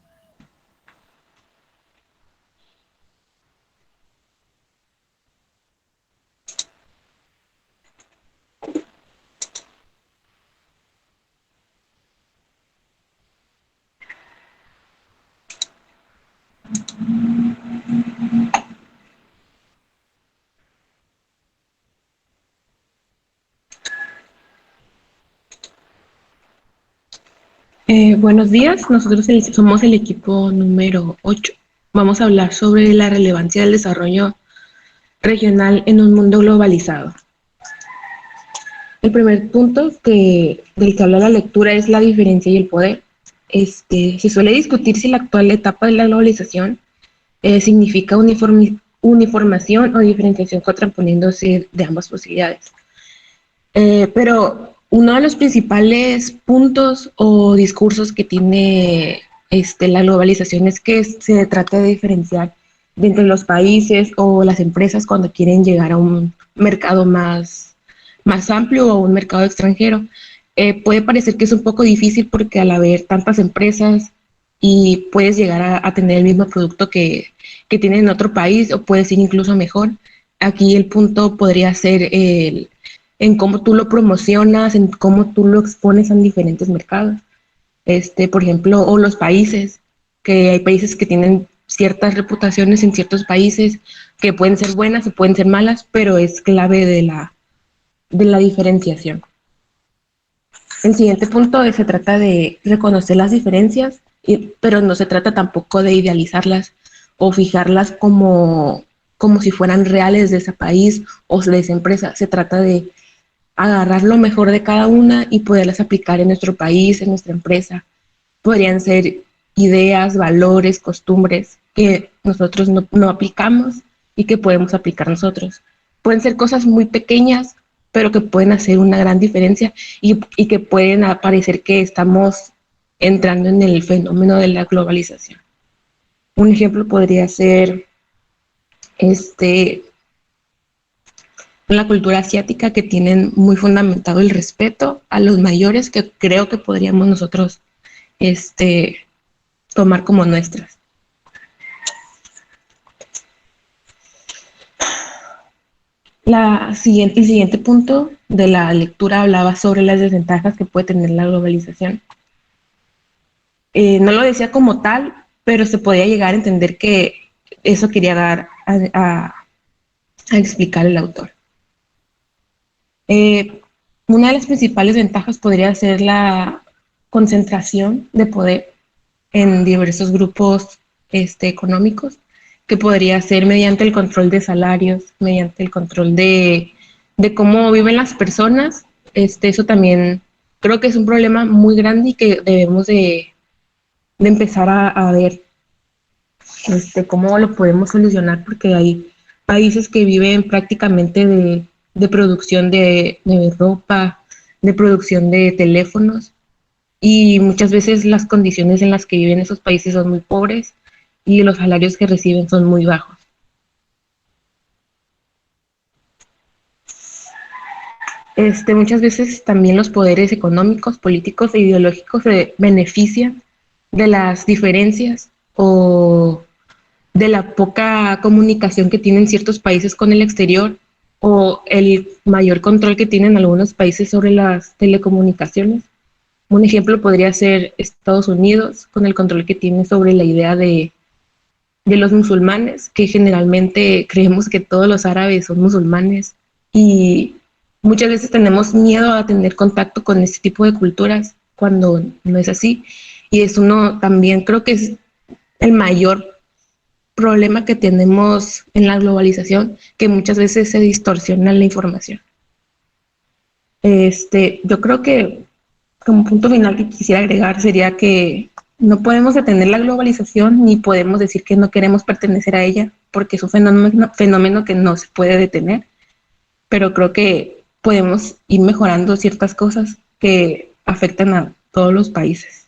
Speaker 11: Buenos días, nosotros somos el equipo número 8. Vamos a hablar sobre la relevancia del desarrollo regional en un mundo globalizado. El primer punto del que habla la lectura es la diferencia y el poder. Se suele discutir si la actual etapa de la globalización significa uniformación o diferenciación contraponiéndose de ambas posibilidades. Pero uno de los principales puntos o discursos que tiene la globalización es que se trata de diferenciar de entre los países o las empresas cuando quieren llegar a un mercado más amplio o un mercado extranjero. Puede parecer que es un poco difícil porque al haber tantas empresas y puedes llegar a tener el mismo producto que tienen en otro país o puede ser incluso mejor. Aquí el punto podría ser en cómo tú lo promocionas, en cómo tú lo expones en diferentes mercados. Por ejemplo, o los países, que hay países que tienen ciertas reputaciones en ciertos países que pueden ser buenas o pueden ser malas, pero es clave de la diferenciación. El siguiente punto se trata de reconocer las diferencias, pero no se trata tampoco de idealizarlas o fijarlas como si fueran reales de ese país o de esa empresa. Se trata de agarrar lo mejor de cada una y poderlas aplicar en nuestro país, en nuestra empresa. Podrían ser ideas, valores, costumbres que nosotros no aplicamos y que podemos aplicar nosotros. Pueden ser cosas muy pequeñas, pero que pueden hacer una gran diferencia y que pueden parecer que estamos entrando en el fenómeno de la globalización. Un ejemplo podría ser la cultura asiática, que tienen muy fundamentado el respeto a los mayores, que creo que podríamos nosotros tomar como nuestras. El siguiente punto de la lectura hablaba sobre las desventajas que puede tener la globalización. No lo decía como tal, pero se podía llegar a entender que eso quería dar a explicar el autor. Una de las principales ventajas podría ser la concentración de poder en diversos grupos económicos, que podría ser mediante el control de salarios, mediante el control de cómo viven las personas. Eso también creo que es un problema muy grande y que debemos de empezar a ver cómo lo podemos solucionar, porque hay países que viven prácticamente de producción de ropa, de producción de teléfonos, y muchas veces las condiciones en las que viven esos países son muy pobres y los salarios que reciben son muy bajos. Muchas veces también los poderes económicos, políticos e ideológicos se benefician de las diferencias o de la poca comunicación que tienen ciertos países con el exterior o el mayor control que tienen algunos países sobre las telecomunicaciones. Un ejemplo podría ser Estados Unidos, con el control que tiene sobre la idea de los musulmanes, que generalmente creemos que todos los árabes son musulmanes y muchas veces tenemos miedo a tener contacto con este tipo de culturas cuando no es así. Y eso no, también creo que es el mayor problema que tenemos en la globalización, que muchas veces se distorsiona la información. Yo creo que como punto final que quisiera agregar sería que no podemos detener la globalización ni podemos decir que no queremos pertenecer a ella, porque es un fenómeno que no se puede detener, pero creo que podemos ir mejorando ciertas cosas que afectan a todos los países.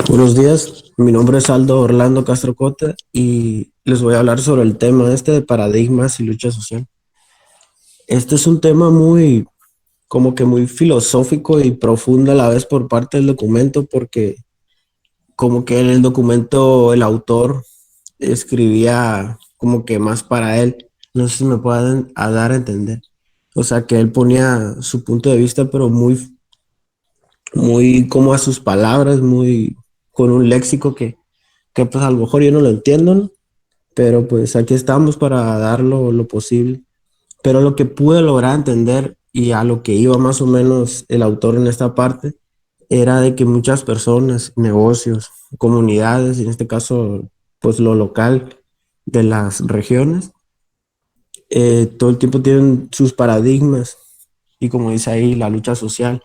Speaker 12: Buenos días, mi nombre es Aldo Orlando Castro Cota y les voy a hablar sobre el tema de paradigmas y lucha social. Este es un tema como que muy filosófico y profundo a la vez por parte del documento, porque como que en el documento el autor escribía como que más para él, no sé si me pueden dar a entender. O sea, que él ponía su punto de vista, pero muy como a sus palabras, muy con un léxico que pues a lo mejor yo no lo entiendo, ¿no? Pero pues aquí estamos para dar lo posible. Pero lo que pude lograr entender y a lo que iba más o menos el autor en esta parte era de que muchas personas, negocios, comunidades, en este caso pues lo local de las regiones, todo el tiempo tienen sus paradigmas y como dice ahí, la lucha social,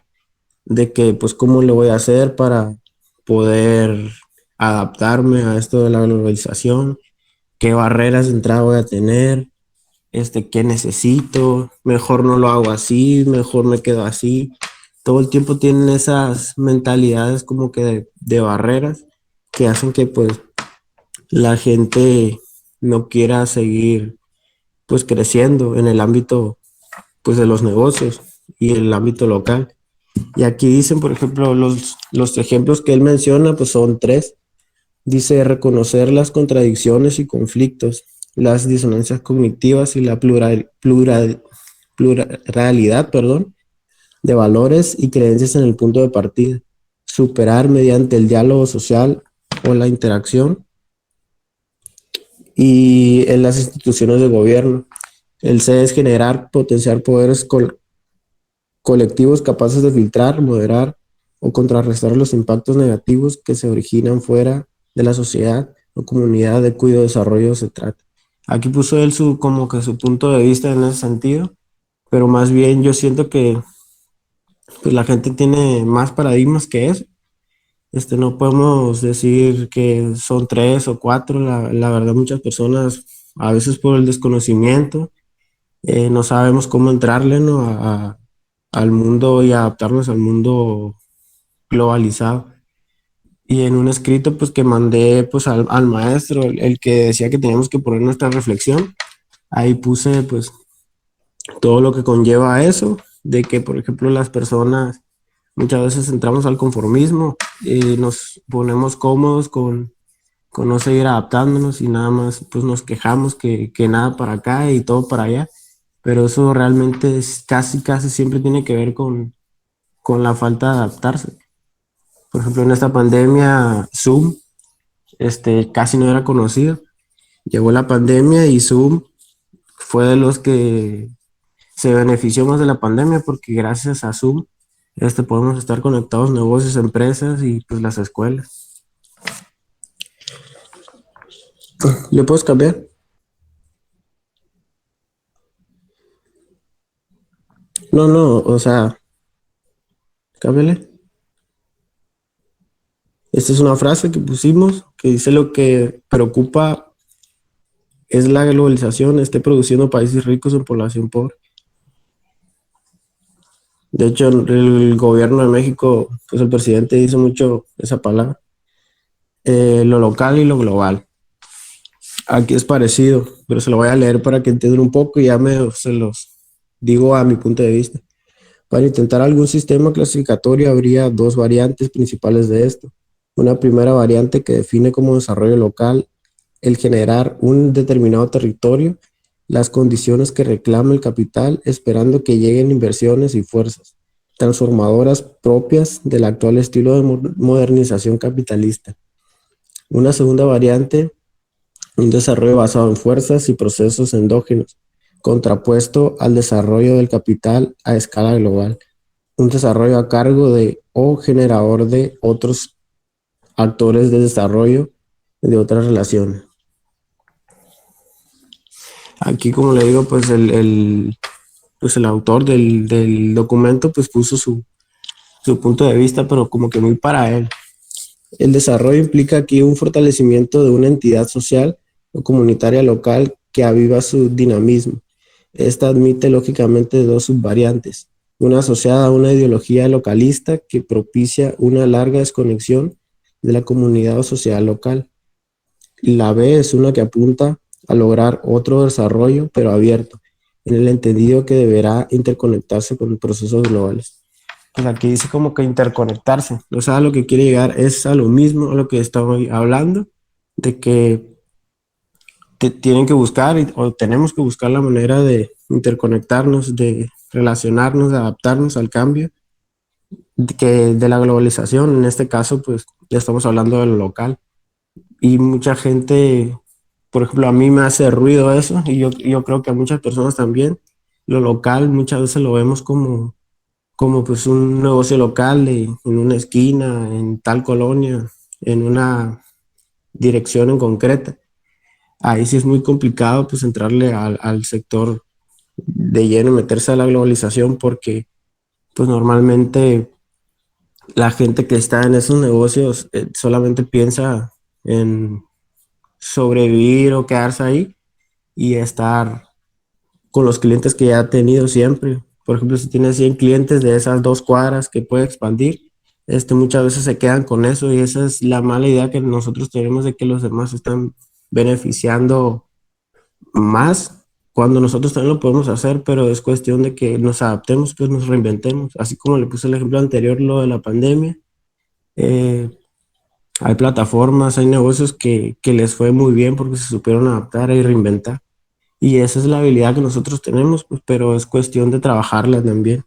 Speaker 12: de que pues cómo le voy a hacer para poder adaptarme a esto de la globalización, qué barreras de entrada voy a tener, qué necesito, mejor no lo hago así, mejor me quedo así. Todo el tiempo tienen esas mentalidades como que de barreras que hacen que pues la gente no quiera seguir pues creciendo en el ámbito pues de los negocios y el ámbito local. Y aquí dicen, por ejemplo, los ejemplos que él menciona, pues son 3. Dice reconocer las contradicciones y conflictos, las disonancias cognitivas y la pluralidad, de valores y creencias en el punto de partida. Superar mediante el diálogo social o la interacción y en las instituciones de gobierno. El C es generar, potenciar poderes colectivos capaces de filtrar, moderar o contrarrestar los impactos negativos que se originan fuera de la sociedad o comunidad de cuyo desarrollo se trata. Aquí puso él como que su punto de vista en ese sentido, pero más bien yo siento que pues, la gente tiene más paradigmas que eso. No podemos decir que son 3 o 4, la verdad muchas personas, a veces por el desconocimiento, no sabemos cómo entrarle, ¿no? al mundo y adaptarnos al mundo globalizado. Y en un escrito pues que mandé pues al maestro, el que decía que teníamos que poner nuestra reflexión, ahí puse pues todo lo que conlleva a eso, de que por ejemplo las personas muchas veces entramos al conformismo y nos ponemos cómodos con no seguir adaptándonos y nada más pues nos quejamos que nada para acá y todo para allá, pero eso realmente es casi siempre tiene que ver con la falta de adaptarse. Por ejemplo, en esta pandemia, Zoom, casi no era conocido. Llegó la pandemia y Zoom fue de los que se benefició más de la pandemia porque gracias a Zoom, podemos estar conectados negocios, empresas y pues las escuelas. ¿Le puedes cambiar? No, o sea, cámbiale. Esta es una frase que pusimos que dice lo que preocupa es la globalización esté produciendo países ricos en población pobre. De hecho, el gobierno de México, pues el presidente dice mucho esa palabra, lo local y lo global. Aquí es parecido, pero se lo voy a leer para que entiendan un poco y se los digo a mi punto de vista. Para intentar algún sistema clasificatorio habría dos variantes principales de esto. Una primera variante que define como desarrollo local el generar un determinado territorio, las condiciones que reclama el capital, esperando que lleguen inversiones y fuerzas transformadoras propias del actual estilo de modernización capitalista. Una segunda variante, un desarrollo basado en fuerzas y procesos endógenos, contrapuesto al desarrollo del capital a escala global. Un desarrollo a cargo de o generador de otros actores de desarrollo de otras relaciones. Aquí, como le digo, pues pues el autor del documento pues puso su punto de vista, pero como que muy para él. El desarrollo implica aquí un fortalecimiento de una entidad social o comunitaria local que aviva su dinamismo. Esta admite lógicamente dos subvariantes, una asociada a una ideología localista que propicia una larga desconexión de la comunidad o sociedad local. La B es una que apunta a lograr otro desarrollo, pero abierto, en el entendido que deberá interconectarse con procesos globales. Pues aquí dice como que interconectarse. O sea, lo que quiere llegar es a lo mismo a lo que estoy hablando, de que tienen que buscar o tenemos que buscar la manera de interconectarnos, de relacionarnos, de adaptarnos al cambio de la globalización. En este caso, pues ya estamos hablando de lo local. Y mucha gente, por ejemplo, a mí me hace ruido eso y yo creo que a muchas personas también. Lo local muchas veces lo vemos como pues un negocio local en una esquina, en tal colonia, en una dirección en concreta. Ahí sí es muy complicado pues entrarle al sector de lleno, meterse a la globalización porque pues normalmente la gente que está en esos negocios solamente piensa en sobrevivir o quedarse ahí y estar con los clientes que ya ha tenido siempre. Por ejemplo, si tiene 100 clientes de esas 2 cuadras que puede expandir, muchas veces se quedan con eso y esa es la mala idea que nosotros tenemos de que los demás están beneficiando más cuando nosotros también lo podemos hacer, pero es cuestión de que nos adaptemos, pues nos reinventemos. Así como le puse el ejemplo anterior, lo de la pandemia, hay plataformas, hay negocios que les fue muy bien porque se supieron adaptar y reinventar. Y esa es la habilidad que nosotros tenemos, pues, pero es cuestión de trabajarla también.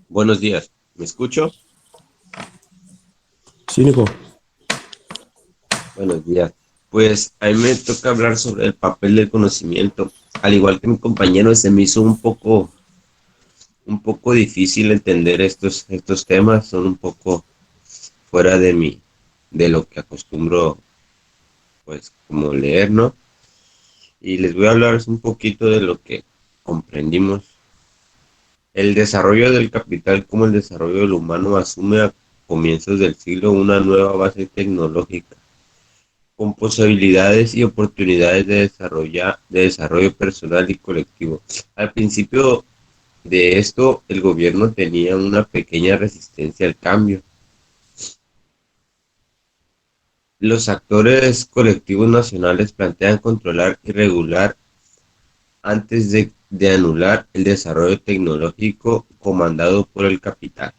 Speaker 13: Buenos días, ¿me escucho?
Speaker 12: Sí, Nico.
Speaker 13: Buenos días. Pues a mí me toca hablar sobre el papel del conocimiento. Al igual que mi compañero, se me hizo un poco difícil entender estos temas. Son un poco fuera de lo que acostumbro, pues, como leer, ¿no? Y les voy a hablar un poquito de lo que comprendimos. El desarrollo del capital como el desarrollo del humano asume a comienzos del siglo una nueva base tecnológica, con posibilidades y oportunidades de desarrollo personal y colectivo. Al principio de esto, el gobierno tenía una pequeña resistencia al cambio. Los actores colectivos nacionales plantean controlar y regular antes de anular el desarrollo tecnológico comandado por el capital.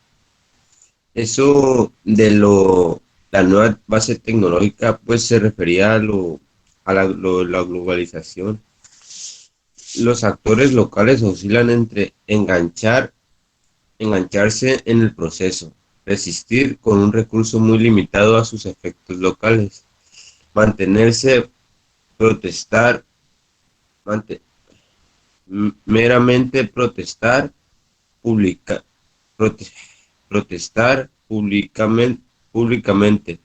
Speaker 13: Eso de la nueva base tecnológica, pues se refería a la globalización. Los actores locales oscilan entre engancharse en el proceso, resistir con un recurso muy limitado a sus efectos locales, mantenerse, protestar, meramente protestar, protestar públicamente,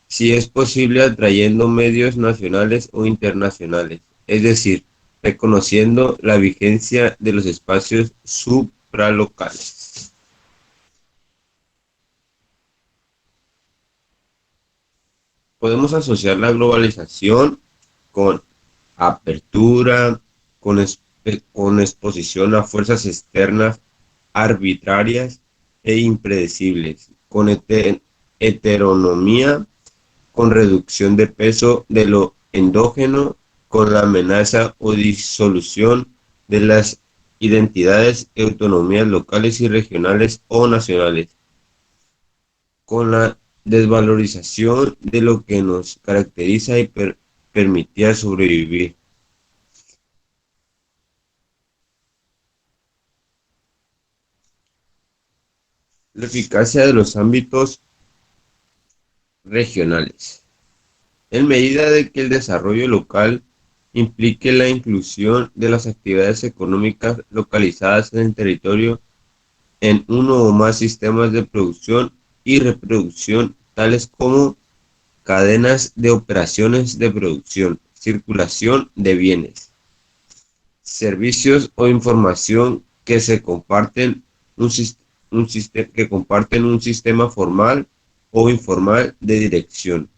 Speaker 13: si es posible atrayendo medios nacionales o internacionales, es decir, reconociendo la vigencia de los espacios supralocales. Podemos asociar la globalización con apertura, con exposición a fuerzas externas arbitrarias e impredecibles, con heteronomía, con reducción de peso de lo endógeno, con la amenaza o disolución de las identidades y autonomías locales y regionales o nacionales, con la desvalorización de lo que nos caracteriza y permitía sobrevivir. La eficacia de los ámbitos regionales. En medida de que el desarrollo local implique la inclusión de las actividades económicas localizadas en el territorio en uno o más sistemas de producción y reproducción, tales como cadenas de operaciones de producción, circulación de bienes, servicios o información que se comparten que comparten un sistema formal o informal de dirección.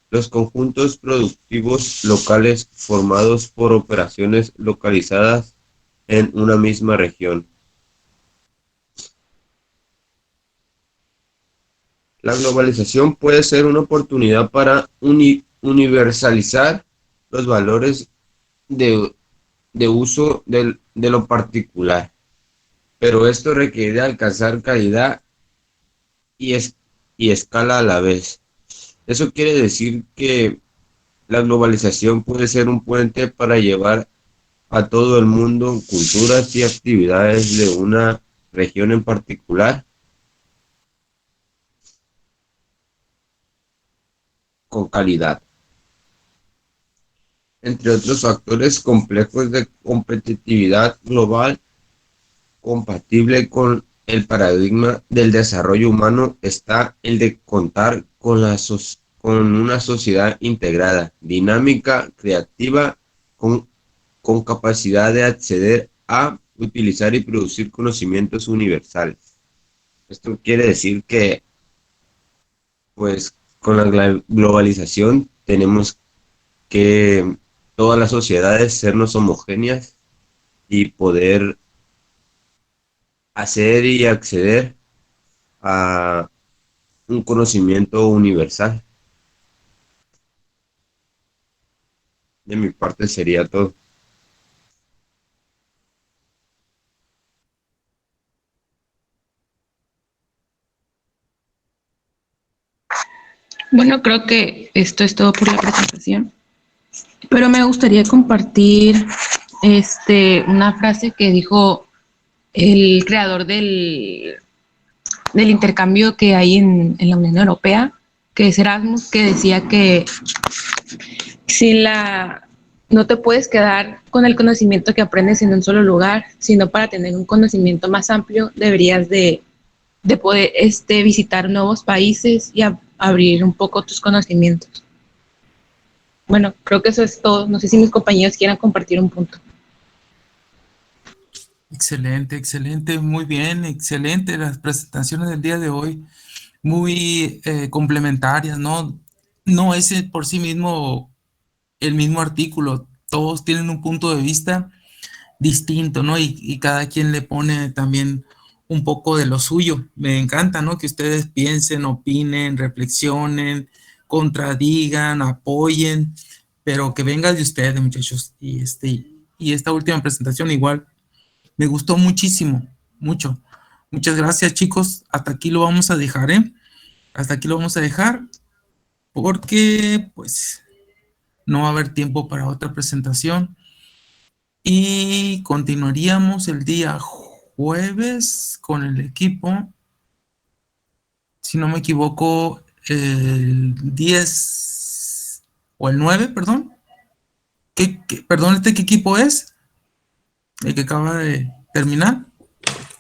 Speaker 13: Los conjuntos productivos locales formados por operaciones localizadas en una misma región. La globalización puede ser una oportunidad para universalizar los valores de uso de lo particular, pero esto requiere alcanzar calidad y escala a la vez. Eso quiere decir que la globalización puede ser un puente para llevar a todo el mundo culturas y actividades de una región en particular con calidad. Entre otros factores complejos de competitividad global compatible con el paradigma del desarrollo humano está el de contar con una sociedad integrada, dinámica, creativa, con capacidad de acceder a, utilizar y producir conocimientos universales. Esto quiere decir que, pues, con la globalización tenemos que todas las sociedades sernos homogéneas y poder hacer y acceder a un conocimiento universal. De mi parte sería todo.
Speaker 11: Bueno, creo que esto es todo por la presentación, pero me gustaría compartir una frase que dijo el creador del intercambio que hay en la Unión Europea, que es Erasmus, que decía que no te puedes quedar con el conocimiento que aprendes en un solo lugar, sino para tener un conocimiento más amplio deberías de poder visitar nuevos países y abrir un poco tus conocimientos. Bueno, creo que eso es todo. No sé si mis compañeros quieran compartir un punto.
Speaker 1: Excelente, excelente, muy bien, excelente las presentaciones del día de hoy, muy complementarias, ¿no? No es por sí mismo el mismo artículo, todos tienen un punto de vista distinto, ¿no? Y cada quien le pone también un poco de lo suyo. Me encanta, ¿no? Que ustedes piensen, opinen, reflexionen, contradigan, apoyen, pero que venga de ustedes, muchachos. Y esta última presentación igual me gustó muchísimo, mucho. Muchas gracias, chicos. Hasta aquí lo vamos a dejar, ¿eh? Hasta aquí lo vamos a dejar porque, pues, no va a haber tiempo para otra presentación. Y continuaríamos el día jueves con el equipo, si no me equivoco, el 10 o el 9, perdón. Perdón, ¿qué equipo es? El que acaba de terminar.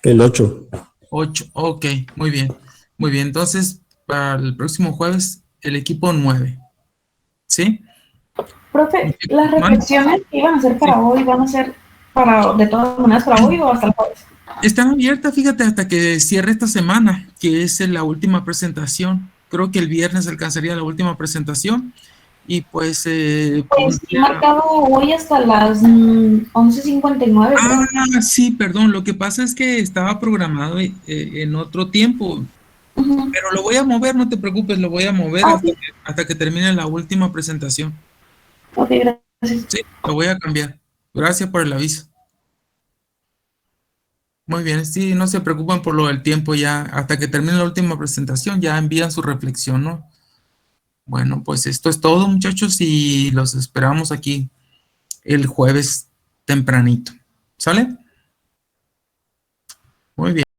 Speaker 12: El 8.
Speaker 1: 8, ok, muy bien. Muy bien, entonces para el próximo jueves el equipo 9. ¿Sí?
Speaker 9: Profe, ¿las reflexiones que iban a ser para hoy van a ser de todas maneras para hoy o hasta el jueves?
Speaker 1: Están abiertas, fíjate, hasta que cierre esta semana, que es la última presentación. Creo que el viernes alcanzaría la última presentación Y pues...
Speaker 9: Pues he marcado hoy hasta las 11:59.
Speaker 1: Ah, sí, perdón. Lo que pasa es que estaba programado en otro tiempo. Pero lo voy a mover, no te preocupes, lo voy a mover hasta que termine la última presentación.
Speaker 9: Ok, gracias.
Speaker 1: Sí, lo voy a cambiar. Gracias por el aviso. Muy bien, sí, no se preocupen por lo del tiempo ya. Hasta que termine la última presentación ya envían su reflexión, ¿no? Bueno, pues esto es todo, muchachos, y los esperamos aquí el jueves tempranito. ¿Sale? Muy bien.